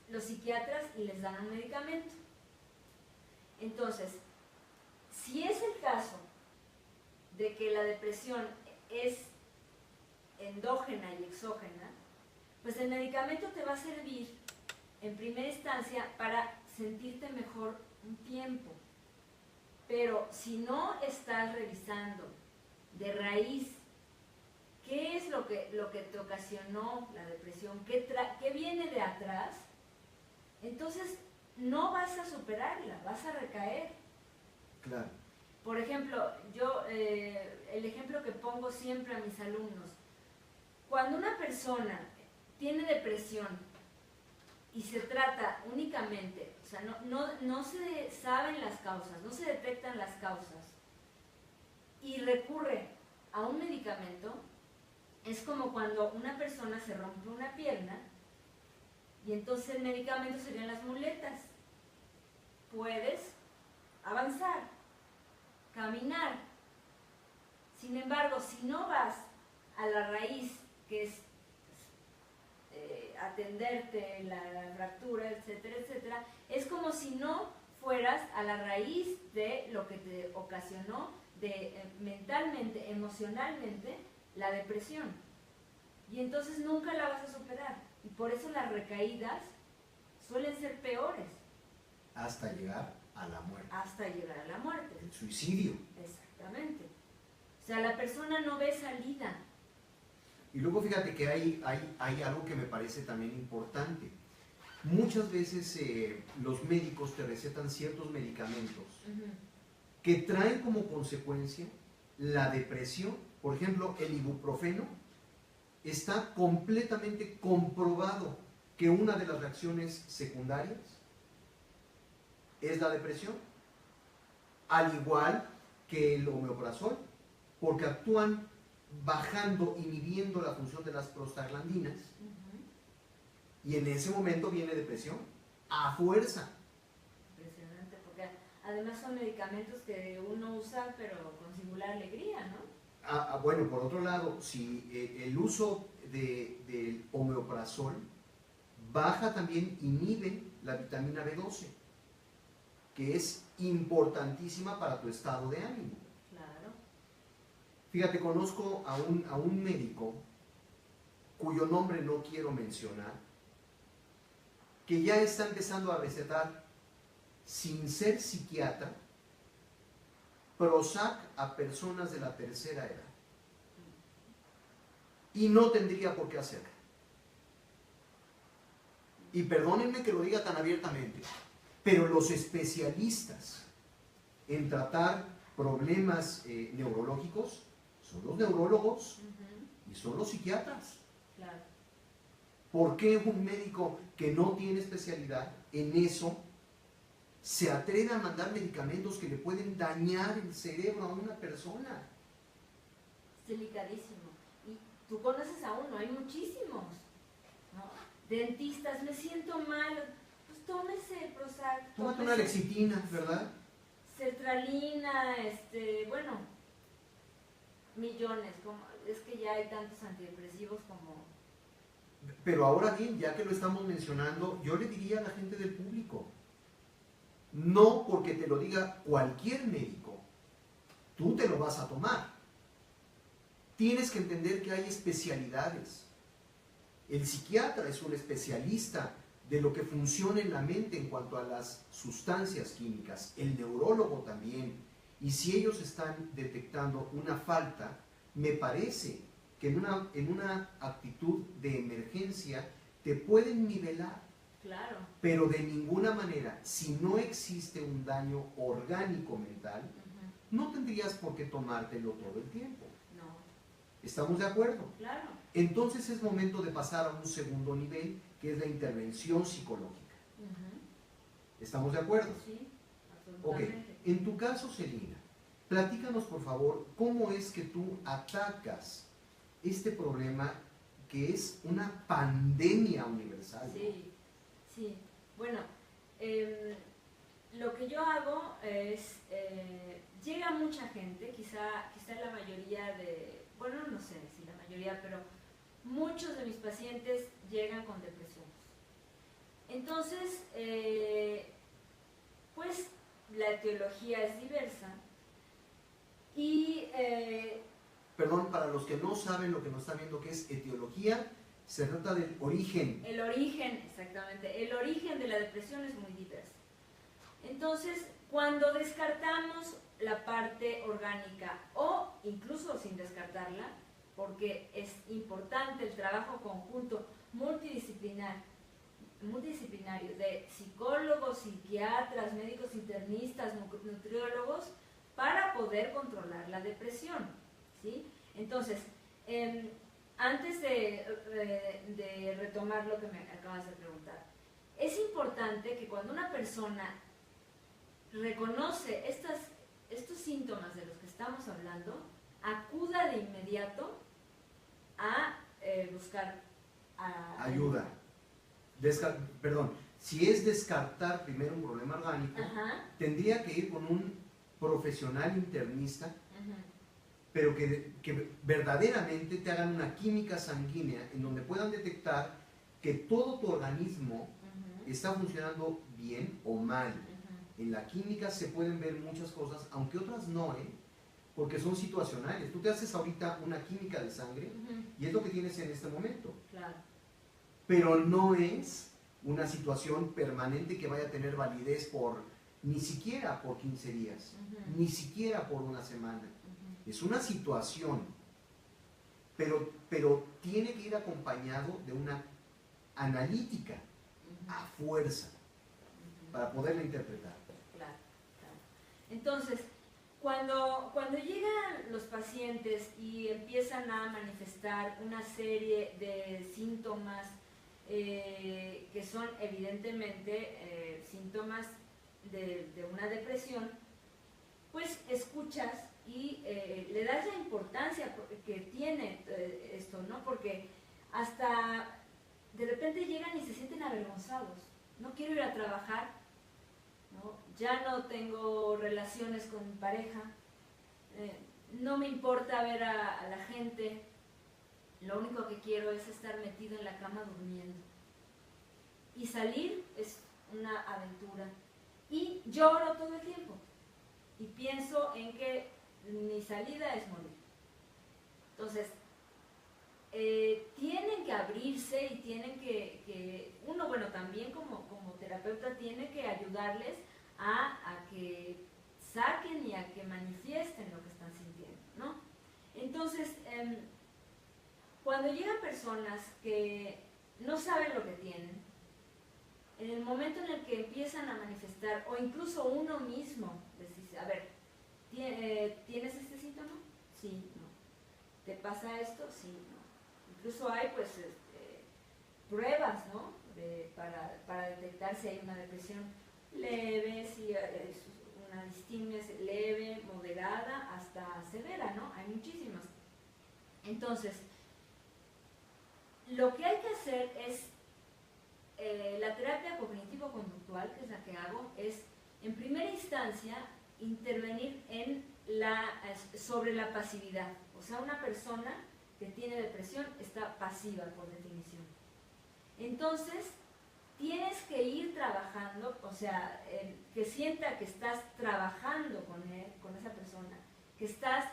los psiquiatras y les dan un medicamento. Entonces, si es el caso de que la depresión es endógena y exógena, pues el medicamento te va a servir en primera instancia para sentirte mejor un tiempo. Pero si no estás revisando de raíz qué es lo que te ocasionó la depresión, qué viene de atrás, entonces no vas a superarla, vas a recaer. Claro. Por ejemplo, yo el ejemplo que pongo siempre a mis alumnos, cuando una persona tiene depresión y se trata únicamente, o sea, no se saben las causas, no se detectan las causas y recurre a un medicamento, es como cuando una persona se rompe una pierna y entonces el medicamento serían las muletas. Puedes avanzar, caminar. Sin embargo, si no vas a la raíz, que es atenderte la fractura, etcétera, etcétera, es como si no fueras a la raíz de lo que te ocasionó mentalmente, emocionalmente, la depresión. Y entonces nunca la vas a superar. Y por eso las recaídas suelen ser peores. Hasta llegar a la muerte. Hasta llegar a la muerte. El suicidio. Exactamente. O sea, la persona no ve salida. Y luego fíjate que hay algo que me parece también importante. Muchas veces los médicos te recetan ciertos medicamentos que traen como consecuencia la depresión. Por ejemplo, el ibuprofeno, está completamente comprobado que una de las reacciones secundarias es la depresión, al igual que el omeprazol, porque actúan bajando, inhibiendo la función de las prostaglandinas, y en ese momento viene depresión, a fuerza. Impresionante, porque además son medicamentos que uno usa pero con singular alegría, ¿no? Bueno, por otro lado, si el uso del omeprazol baja también, inhibe la vitamina B12, que es importantísima para tu estado de ánimo. Claro. Fíjate, conozco a un médico cuyo nombre no quiero mencionar, que ya está empezando a recetar, sin ser psiquiatra, Prozac a personas de la tercera edad. Y no tendría por qué hacerlo. Y perdónenme que lo diga tan abiertamente, pero los especialistas en tratar problemas neurológicos son los neurólogos y son los psiquiatras. Claro. ¿Por qué un médico que no tiene especialidad en eso se atreve a mandar medicamentos que le pueden dañar el cerebro a una persona? Es delicadísimo. Y tú conoces a uno, hay muchísimos, ¿no? Dentistas, me siento mal, pues tómese el Prozac. Tómate una Lexitina, ¿verdad? Sertralina, bueno, millones, es que ya hay tantos antidepresivos como... Pero ahora bien, ya que lo estamos mencionando, yo le diría a la gente del público, no porque te lo diga cualquier médico, tú te lo vas a tomar. Tienes que entender que hay especialidades. El psiquiatra es un especialista de lo que funciona en la mente en cuanto a las sustancias químicas, el neurólogo también. Y si ellos están detectando una falta, me parece que en una actitud de emergencia te pueden nivelar. Claro. Pero de ninguna manera, si no existe un daño orgánico mental, no tendrías por qué tomártelo todo el tiempo. No. ¿Estamos de acuerdo? Claro. Entonces es momento de pasar a un segundo nivel, que es la intervención psicológica. ¿Estamos de acuerdo? Sí, Ok. absolutamente. En tu caso, Celina, platícanos por favor cómo es que tú atacas este problema que es una pandemia universal. Sí, sí. Bueno, lo que yo hago es, llega mucha gente, quizá la mayoría de, bueno, no sé si la mayoría, pero muchos de mis pacientes llegan con depresiones. Entonces, pues la etiología es diversa y... Perdón, para los que no saben lo que nos están viendo que es etiología, se trata del origen. El origen, exactamente, el origen de la depresión es muy diverso. Entonces, cuando descartamos la parte orgánica o incluso sin descartarla, porque es importante el trabajo conjunto multidisciplinario de psicólogos, psiquiatras, médicos internistas, nutriólogos, para poder controlar la depresión, ¿sí? Entonces, antes de retomar lo que me acabas de preguntar, es importante que cuando una persona reconoce estos síntomas de los que estamos hablando, acuda de inmediato a buscar ayuda. Perdón, si es descartar primero un problema orgánico, tendría que ir con un profesional internista, pero que verdaderamente te hagan una química sanguínea en donde puedan detectar que todo tu organismo está funcionando bien o mal. En la química se pueden ver muchas cosas, aunque otras no, porque son situacionales. Tú te haces ahorita una química de sangre y es lo que tienes en este momento. Claro. Pero no es una situación permanente que vaya a tener validez ni siquiera por 15 días, ni siquiera por una semana. Es una situación, pero tiene que ir acompañado de una analítica a fuerza para poderla interpretar. Claro, claro. Entonces, cuando llegan los pacientes y empiezan a manifestar una serie de síntomas que son evidentemente síntomas de una depresión, pues escuchas y le das la importancia que tiene esto, ¿no? Porque hasta de repente llegan y se sienten avergonzados. No quiero ir a trabajar, ¿no? Ya no tengo relaciones con mi pareja, no me importa ver a la gente, lo único que quiero es estar metido en la cama durmiendo. Y salir es una aventura. Y lloro todo el tiempo. Y pienso en que mi salida es morir. Entonces, tienen que abrirse y tienen que uno, bueno, también como terapeuta tiene que ayudarles a que saquen y a que manifiesten lo que están sintiendo, ¿no? Entonces, cuando llegan personas que no saben lo que tienen, en el momento en el que empiezan a manifestar, o incluso uno mismo les dice, a ver, ¿tienes este síntoma? Sí, no. ¿Te pasa esto? Sí, no. Incluso hay pues pruebas, ¿no? Para detectar si hay una depresión leve, si es una distimia leve, moderada, hasta severa, ¿no? Hay muchísimas. Entonces, lo que hay que hacer es, la terapia cognitivo-conductual, que es la que hago, es, en primera instancia, intervenir sobre la pasividad. O sea, una persona que tiene depresión está pasiva, por definición. Entonces, tienes que ir trabajando, o sea, que sienta que estás trabajando con esa persona, que estás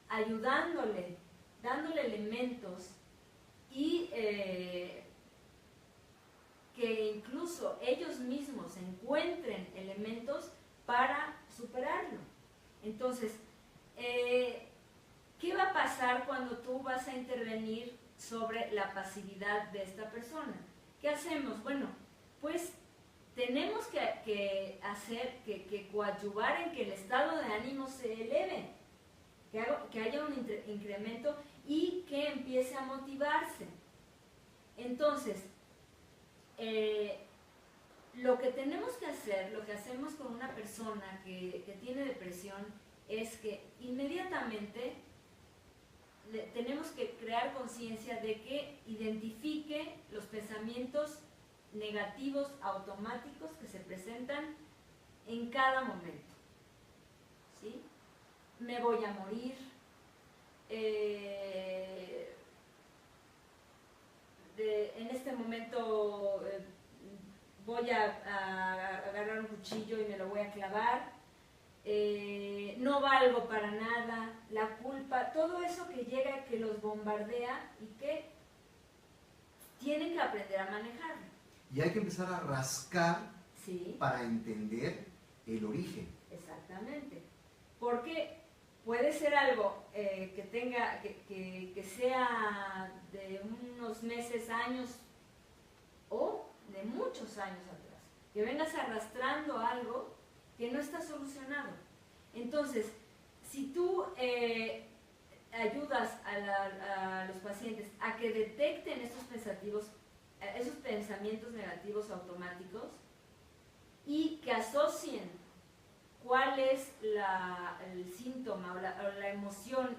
ayudándole, dándole elementos y que incluso ellos mismos encuentren elementos para superarlo. Entonces, ¿qué va a pasar cuando tú vas a intervenir sobre la pasividad de esta persona? ¿Qué hacemos? Bueno, pues tenemos que hacer, que coadyuvar en que el estado de ánimo se eleve, que haya un incremento y que empiece a motivarse. Entonces, lo que tenemos que hacer, lo que hacemos con una persona que tiene depresión, es que inmediatamente tenemos que crear conciencia de que identifique los pensamientos negativos automáticos que se presentan en cada momento. ¿Sí? Me voy a morir, en este momento voy a agarrar un cuchillo y me lo voy a clavar, no valgo para nada, la culpa, todo eso que llega, que los bombardea y que tienen que aprender a manejarlo. Y hay que empezar a rascar, ¿sí?, para entender el origen. Exactamente. Porque puede ser algo que sea de unos meses, años o de muchos años atrás. Que vengas arrastrando algo que no está solucionado. Entonces, si tú ayudas a los pacientes a que detecten esos pensamientos negativos automáticos y que asocien cuál es el síntoma o la emoción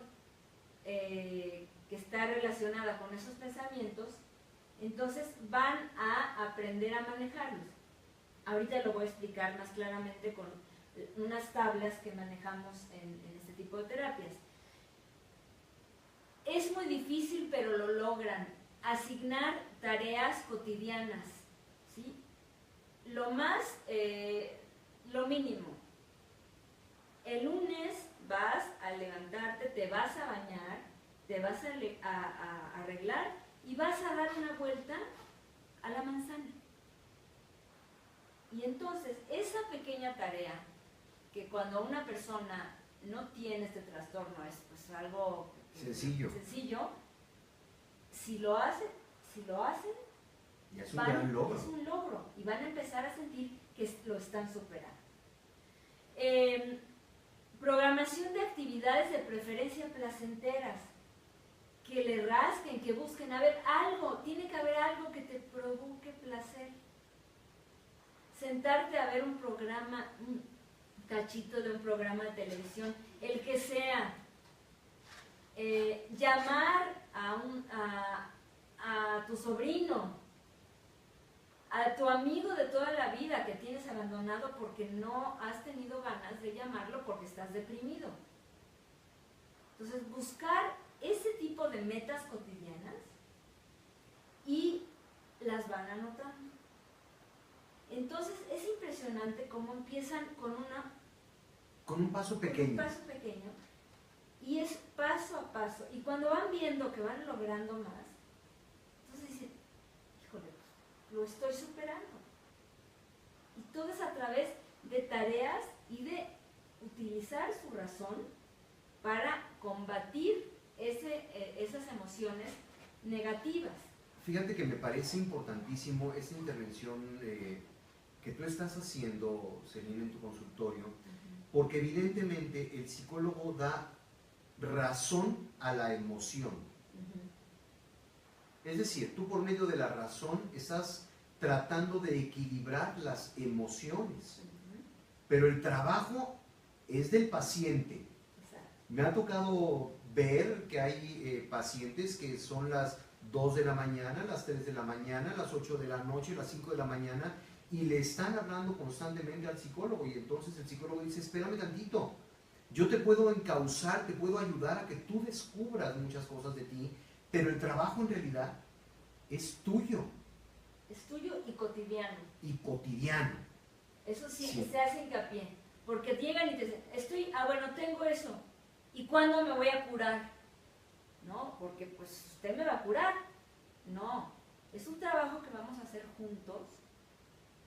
que está relacionada con esos pensamientos, entonces van a aprender a manejarlos. Ahorita lo voy a explicar más claramente con unas tablas que manejamos en este tipo de terapias. Es muy difícil, pero lo logran. Asignar tareas cotidianas, ¿sí? Lo mínimo. El lunes vas a levantarte, te vas a bañar, te vas a arreglar y vas a dar una vuelta a la manzana. Y entonces, esa pequeña tarea, que cuando una persona no tiene este trastorno, es pues algo sencillo, si lo hacen, y es un gran logro. Es un logro y van a empezar a sentir que lo están superando. Programación de actividades de preferencia placenteras, que le rasquen, que busquen, tiene que haber algo que te provoque placer. Sentarte a ver un programa, un cachito de un programa de televisión, el que sea, llamar a tu sobrino, a tu amigo de toda la vida que tienes abandonado porque no has tenido ganas de llamarlo porque estás deprimido. Entonces, buscar ese tipo de metas cotidianas y las van anotando. Entonces, es impresionante cómo empiezan con un paso pequeño Y es paso a paso. Y cuando van viendo que van logrando más, entonces dicen, híjole, lo estoy superando. Y todo es a través de tareas y de utilizar su razón para combatir esas emociones negativas. Fíjate que me parece importantísimo esta intervención que tú estás haciendo, Celina, en tu consultorio, porque evidentemente el psicólogo da razón a la emoción. Es decir, tú por medio de la razón estás tratando de equilibrar las emociones, pero el trabajo es del paciente. Me ha tocado ver que hay pacientes que son las 2 de la mañana, las 3 de la mañana, las 8 de la noche, las 5 de la mañana, y le están hablando constantemente al psicólogo, y entonces el psicólogo dice, espérame tantito, yo te puedo encauzar, te puedo ayudar a que tú descubras muchas cosas de ti, pero el trabajo en realidad es tuyo. Es tuyo y cotidiano. Y cotidiano. Eso sí, se hace hincapié, porque llegan y te dicen, bueno, tengo eso, ¿y cuándo me voy a curar? No, porque pues usted me va a curar. No, es un trabajo que vamos a hacer juntos,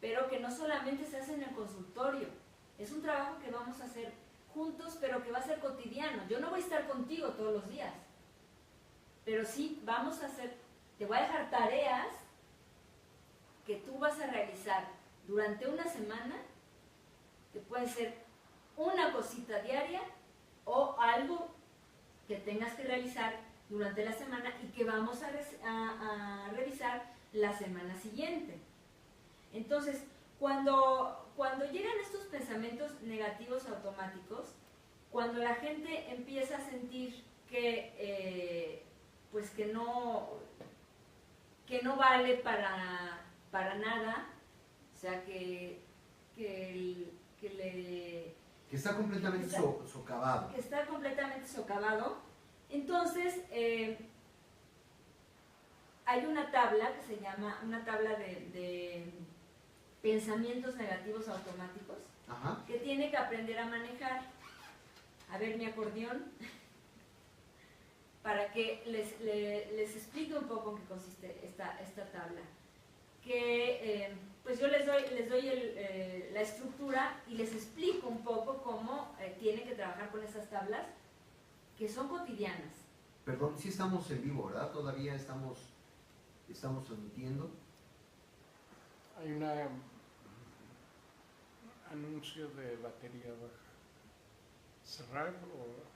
pero que no solamente se hace en el consultorio, es un trabajo que vamos a hacer juntos, pero que va a ser cotidiano. Yo no voy a estar contigo todos los días, pero sí vamos a hacer, te voy a dejar tareas que tú vas a realizar durante una semana, que puede ser una cosita diaria o algo que tengas que realizar durante la semana y que vamos a revisar la semana siguiente. Entonces, cuando llegan estos pensamientos negativos automáticos, cuando la gente empieza a sentir que pues que no vale para nada, o sea que está completamente socavado. Que está completamente socavado. Entonces, hay una tabla que se llama, una tabla de pensamientos negativos automáticos. Ajá. Que tiene que aprender a manejar. A ver mi acordeón, para que les explique un poco en qué consiste esta tabla. Que pues yo les doy la estructura y les explico un poco cómo tienen que trabajar con esas tablas, que son cotidianas. Perdón, sí estamos en vivo, ¿verdad? Todavía estamos transmitiendo. Hay un anuncio de batería baja. ¿Cerrar o...?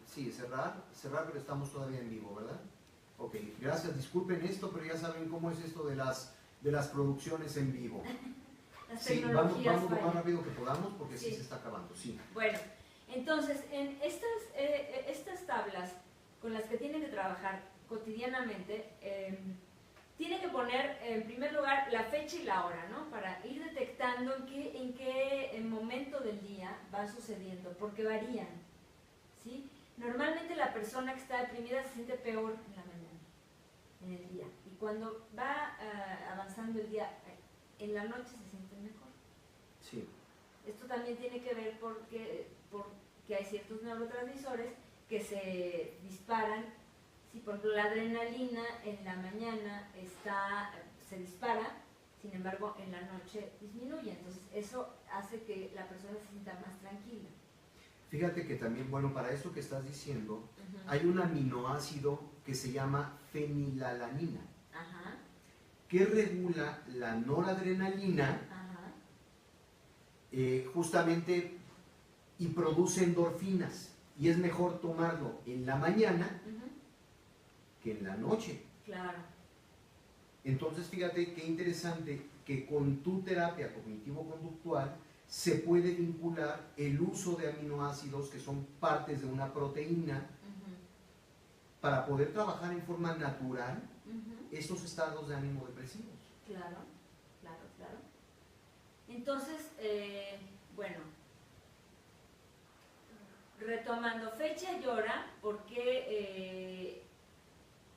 Sí, cerrar, pero estamos todavía en vivo, ¿verdad? Ok, gracias, disculpen esto, pero ya saben cómo es esto de las producciones en vivo. Sí, vamos lo más rápido que podamos porque sí se está acabando, sí. Bueno, entonces, en estas tablas con las que tienen que trabajar cotidianamente, tienen que poner en primer lugar la fecha y la hora, ¿no? Para ir detectando en qué momento del día va sucediendo, porque varían, ¿sí? Normalmente la persona que está deprimida se siente peor en la mañana, en el día, y cuando va avanzando el día, en la noche se siente mejor. Sí. Esto también tiene que ver porque hay ciertos neurotransmisores que se disparan. Si por ejemplo la adrenalina en la mañana se dispara, sin embargo en la noche disminuye, entonces eso hace que la persona se sienta más tranquila. Fíjate que también, bueno, para esto que estás diciendo, hay un aminoácido que se llama fenilalanina, que regula la noradrenalina, justamente, y produce endorfinas, y es mejor tomarlo en la mañana que en la noche. Claro. Entonces, fíjate qué interesante que con tu terapia cognitivo-conductual se puede vincular el uso de aminoácidos que son partes de una proteína para poder trabajar en forma natural estos estados de ánimo depresivos. Claro, claro, claro. Entonces, bueno, retomando fecha y hora, porque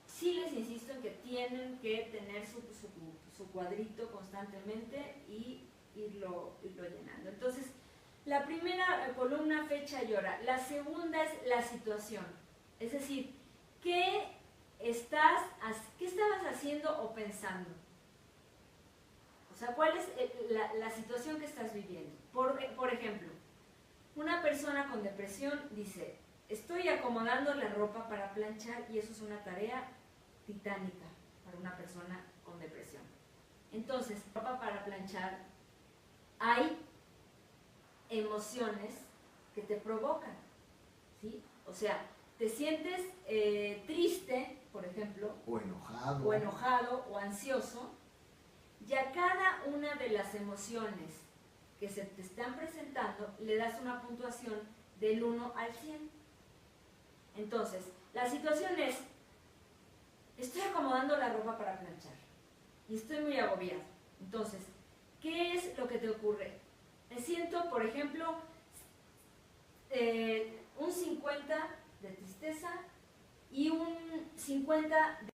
sí les insisto en que tienen que tener su cuadrito constantemente y irlo llenando. Entonces, La primera columna, fecha y hora. La segunda es la situación. Es decir, ¿qué estabas haciendo o pensando? O sea, ¿cuál es la situación que estás viviendo? Por ejemplo, una persona con depresión dice, estoy acomodando la ropa para planchar y eso es una tarea titánica para una persona con depresión. Entonces, ropa para planchar, hay emociones que te provocan, ¿sí? O sea, te sientes triste, por ejemplo, o enojado o ansioso, y a cada una de las emociones que se te están presentando le das una puntuación del 1 al 100. Entonces, la situación es, estoy acomodando la ropa para planchar y estoy muy agobiado. Entonces, ¿qué es lo que te ocurre? Me siento, por ejemplo, un 50 de tristeza y un 50 de...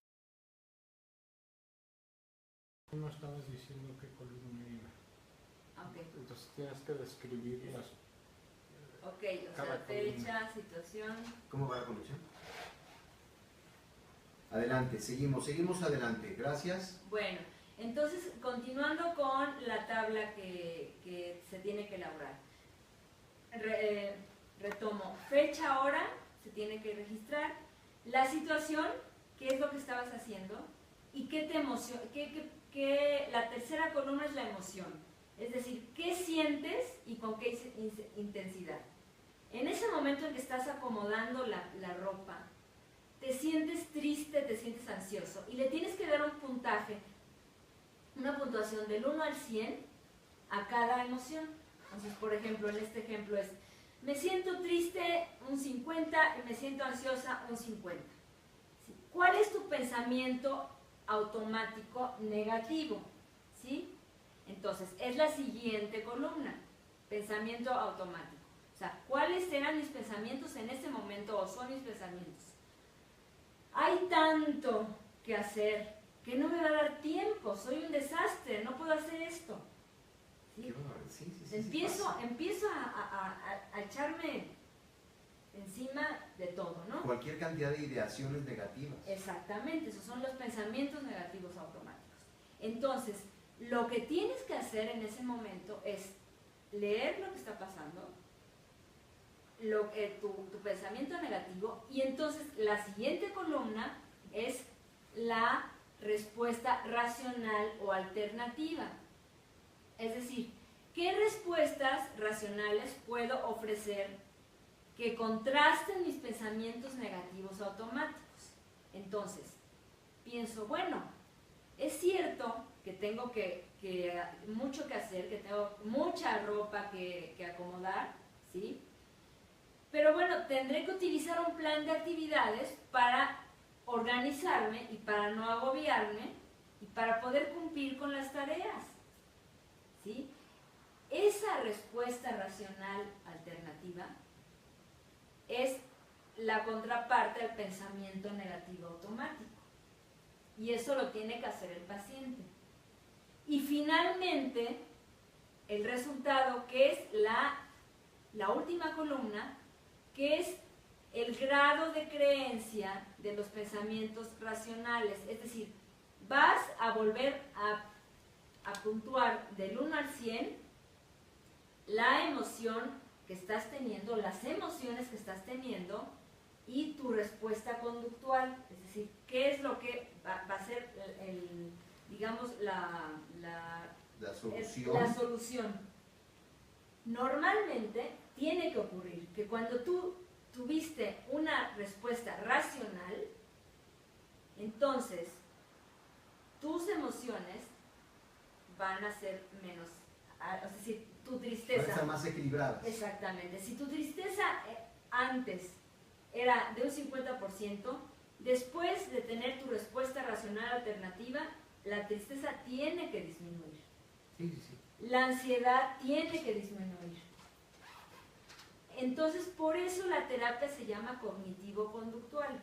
No estabas diciendo qué columna iba. Okay. Entonces tienes que describirlas. Ok, o sea, fecha, situación. ¿Cómo va la conducción? Adelante, seguimos adelante. Gracias. Bueno, entonces, continuando con la tabla que se tiene que elaborar. Retomo, fecha, hora, se tiene que registrar. La situación, qué es lo que estabas haciendo y qué te emociona. La tercera columna es la emoción. Es decir, qué sientes y con qué intensidad. En ese momento en que estás acomodando la ropa, te sientes triste, te sientes ansioso y le tienes que dar un puntaje, una puntuación del 1 al 100 a cada emoción. Entonces, por ejemplo, en este ejemplo es, me siento triste un 50 y me siento ansiosa un 50. ¿Sí? ¿Cuál es tu pensamiento automático negativo? ¿Sí? Entonces, es la siguiente columna, pensamiento automático. O sea, ¿cuáles eran mis pensamientos en ese momento o son mis pensamientos? Hay tanto que hacer que no me va a dar tiempo, soy un desastre, no puedo hacer esto. ¿Sí? Empiezo a echarme encima de todo, ¿no? Cualquier cantidad de ideaciones negativas. Exactamente, esos son los pensamientos negativos automáticos. Entonces, lo que tienes que hacer en ese momento es leer lo que está pasando, tu pensamiento negativo, y entonces la siguiente columna es la respuesta racional o alternativa. Es decir, ¿qué respuestas racionales puedo ofrecer que contrasten mis pensamientos negativos automáticos? Entonces, pienso, bueno, es cierto que tengo mucho que hacer, que tengo mucha ropa que acomodar, ¿sí? Pero bueno, tendré que utilizar un plan de actividades para organizarme y para no agobiarme y para poder cumplir con las tareas, ¿sí? Esa respuesta racional alternativa es la contraparte al pensamiento negativo automático. Y eso lo tiene que hacer el paciente. Y finalmente, el resultado, que es la última columna, que es el grado de creencia de los pensamientos racionales. Es decir, vas a volver a puntuar del 1 al 100 la emoción que estás teniendo, las emociones que estás teniendo y tu respuesta conductual. Es decir, qué es lo que va a ser digamos, la solución. Normalmente tiene que ocurrir que cuando tú tuviste una respuesta racional, entonces tus emociones van a ser menos, es decir, tu tristeza van a estar más equilibradas. Exactamente. Si tu tristeza antes era de un 50%, después de tener tu respuesta racional alternativa, la tristeza tiene que disminuir. Sí. La ansiedad tiene que disminuir. Entonces, por eso la terapia se llama cognitivo-conductual,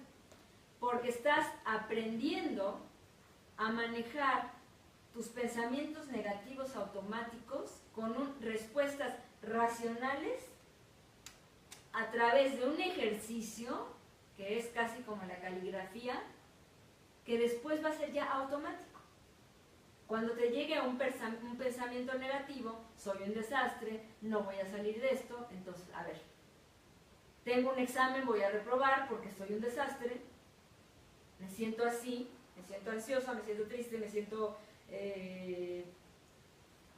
porque estás aprendiendo a manejar tus pensamientos negativos automáticos con respuestas racionales a través de un ejercicio que es casi como la caligrafía, que después va a ser ya automático. Cuando te llegue un pensamiento negativo, soy un desastre, no voy a salir de esto, entonces, a ver, tengo un examen, voy a reprobar porque soy un desastre, me siento así, me siento ansiosa, me siento triste, me siento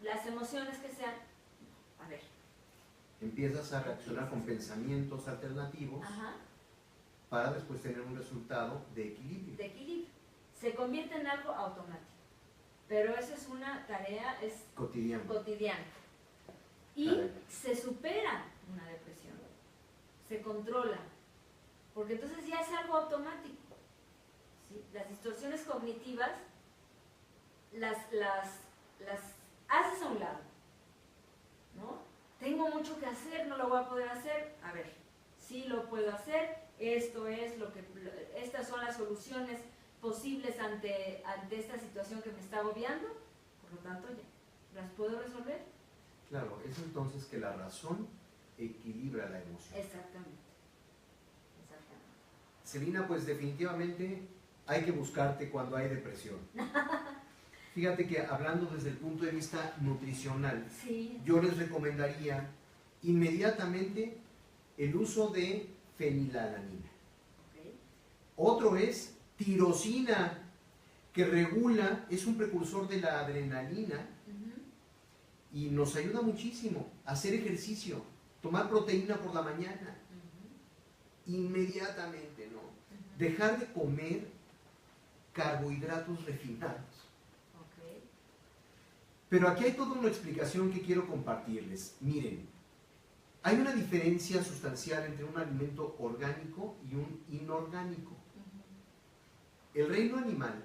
las emociones que sean. A ver. Empiezas a reaccionar con pensamientos alternativos. Ajá. Para después tener un resultado de equilibrio. De equilibrio. Se convierte en algo automático. Pero esa es una tarea cotidiana. Y se supera una depresión. Se controla. Porque entonces ya es algo automático. ¿Sí? Las distorsiones cognitivas las haces a un lado, ¿no? Tengo mucho que hacer, no lo voy a poder hacer. A ver, sí lo puedo hacer. Estas son las soluciones posibles ante esta situación que me está agobiando. Por lo tanto, ya las puedo resolver. Claro, es entonces que la razón equilibra la emoción. Exactamente. Celina, pues definitivamente hay que buscarte cuando hay depresión. Fíjate que hablando desde el punto de vista nutricional, sí, yo les recomendaría inmediatamente el uso de fenilalanina. Okay. Otro es tirosina, que regula, es un precursor de la adrenalina y nos ayuda muchísimo a hacer ejercicio, tomar proteína por la mañana, inmediatamente, ¿no? Dejar de comer carbohidratos refinados. Pero aquí hay toda una explicación que quiero compartirles. Miren, hay una diferencia sustancial entre un alimento orgánico y un inorgánico. El reino animal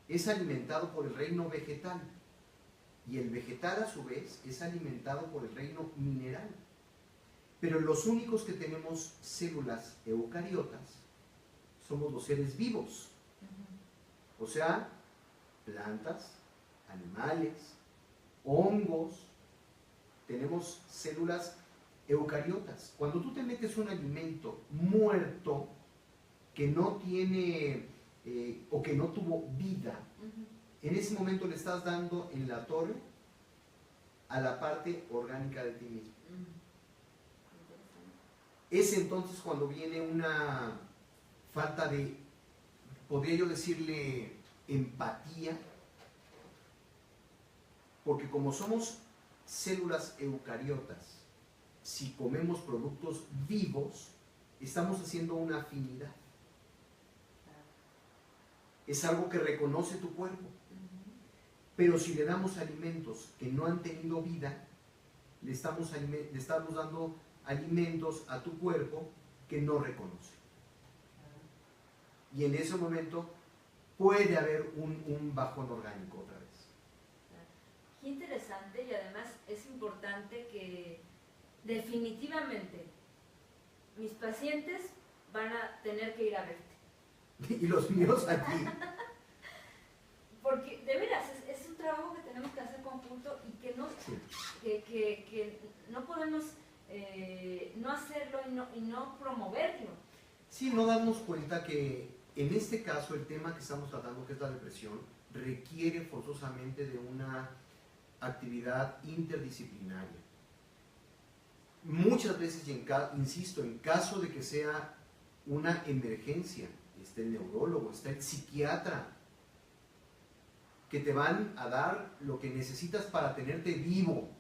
es alimentado por el reino vegetal y el vegetal a su vez es alimentado por el reino mineral. Pero los únicos que tenemos células eucariotas somos los seres vivos. O sea, plantas, animales, hongos, tenemos células eucariotas. Cuando tú te metes un alimento muerto que no tiene o que no tuvo vida, en ese momento le estás dando en la torre a la parte orgánica de ti mismo. Es entonces cuando viene una falta de, podría yo decirle, empatía, porque como somos células eucariotas, si comemos productos vivos, estamos haciendo una afinidad. Es algo que reconoce tu cuerpo. Pero si le damos alimentos que no han tenido vida, le estamos dando alimentos a tu cuerpo que no reconoce. Y en ese momento puede haber un bajón orgánico otra vez. Qué interesante, y además es importante que definitivamente mis pacientes van a tener que ir a verte. Y los míos aquí. Porque de veras es un trabajo que tenemos que hacer conjunto y que no, que no podemos no hacerlo y no promoverlo. Sí, no darnos cuenta que en este caso el tema que estamos tratando, que es la depresión, requiere forzosamente de una actividad interdisciplinaria. Muchas veces, insisto, en caso de que sea una emergencia, está el neurólogo, está el psiquiatra, que te van a dar lo que necesitas para tenerte vivo.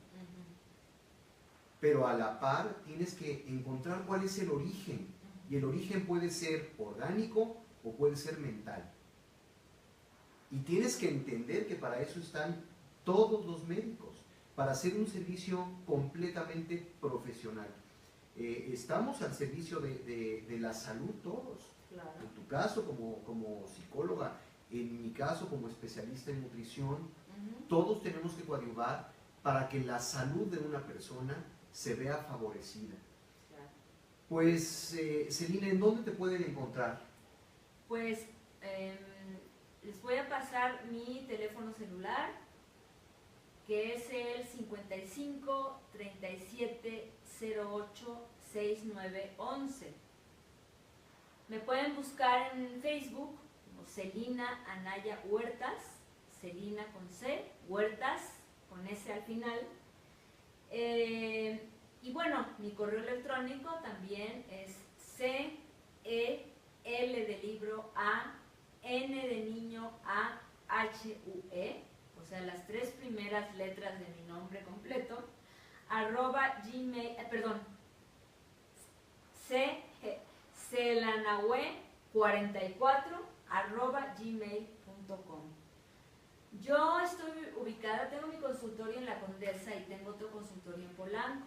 Pero a la par tienes que encontrar cuál es el origen. Y el origen puede ser orgánico o puede ser mental. Y tienes que entender que para eso están todos los médicos, para hacer un servicio completamente profesional. Estamos al servicio de la salud todos. Claro. En tu caso como psicóloga, en mi caso como especialista en nutrición, todos tenemos que coadyuvar para que la salud de una persona se vea favorecida. Claro. Pues, Celina, ¿en dónde te pueden encontrar? Pues les voy a pasar mi teléfono celular que es el 55 37 08 69 11. Me pueden buscar en Facebook como Celina Anaya Huertas, Celina con C, Huertas con S al final. Y bueno, mi correo electrónico también es C, E, L de libro, A, N de niño, A, H, U, E, o sea, las 3 primeras letras de mi nombre completo, @gmail, celanahue44 @gmail.com. Yo estoy ubicada, tengo mi consultorio en La Condesa y tengo otro consultorio en Polanco,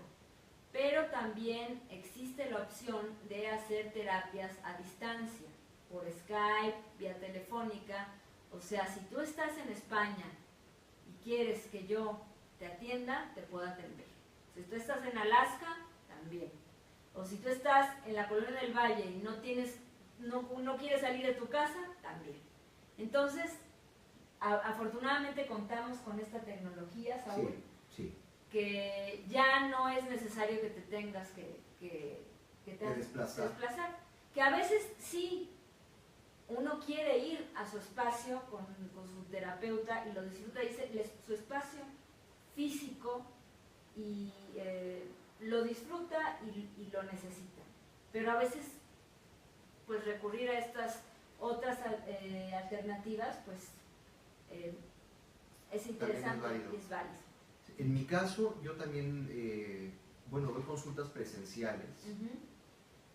pero también existe la opción de hacer terapias a distancia, por Skype, vía telefónica. O sea, si tú estás en España y quieres que yo te atienda, te puedo atender. Si tú estás en Alaska, también. O si tú estás en la Colonia del Valle y no quieres salir de tu casa, también. Entonces, afortunadamente contamos con esta tecnología, Saúl, Sí. que ya no es necesario que te tengas que desplazar. Que a veces sí, uno quiere ir a su espacio con su terapeuta y lo disfruta, dice su espacio físico y lo disfruta y lo necesita. Pero a veces, pues recurrir a estas otras alternativas, pues es interesante y es válido. En mi caso, yo también, doy consultas presenciales,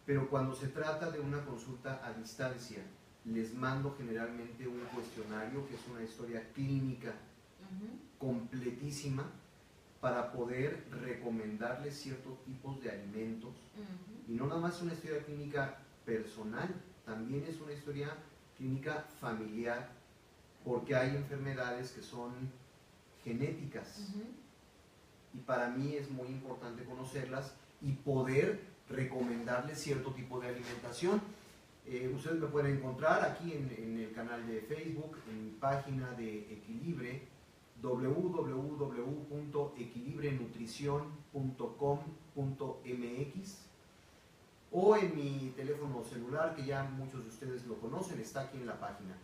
pero cuando se trata de una consulta a distancia, les mando generalmente un cuestionario que es una historia clínica completísima para poder recomendarles ciertos tipos de alimentos. Y no nada más una historia clínica personal, también es una historia clínica familiar, porque hay enfermedades que son genéticas. Y para mí es muy importante conocerlas y poder recomendarles cierto tipo de alimentación. Ustedes me pueden encontrar aquí en el canal de Facebook, en mi página de Equilibre, www.equilibrenutrición.com.mx, o en mi teléfono celular, que ya muchos de ustedes lo conocen, está aquí en la página.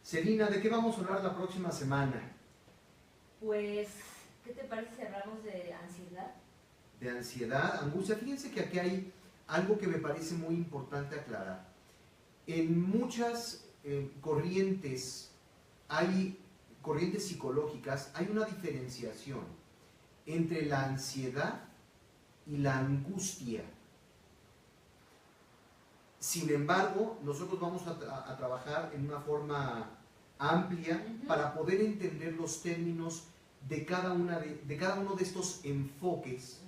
Celina, ¿de qué vamos a hablar la próxima semana? Pues, ¿qué te parece si hablamos de ansiedad? De ansiedad, angustia. Fíjense que aquí hay algo que me parece muy importante aclarar. En muchas corrientes psicológicas, hay una diferenciación entre la ansiedad y la angustia. Sin embargo, nosotros vamos a trabajar en una forma amplia para poder entender los términos de cada uno de estos enfoques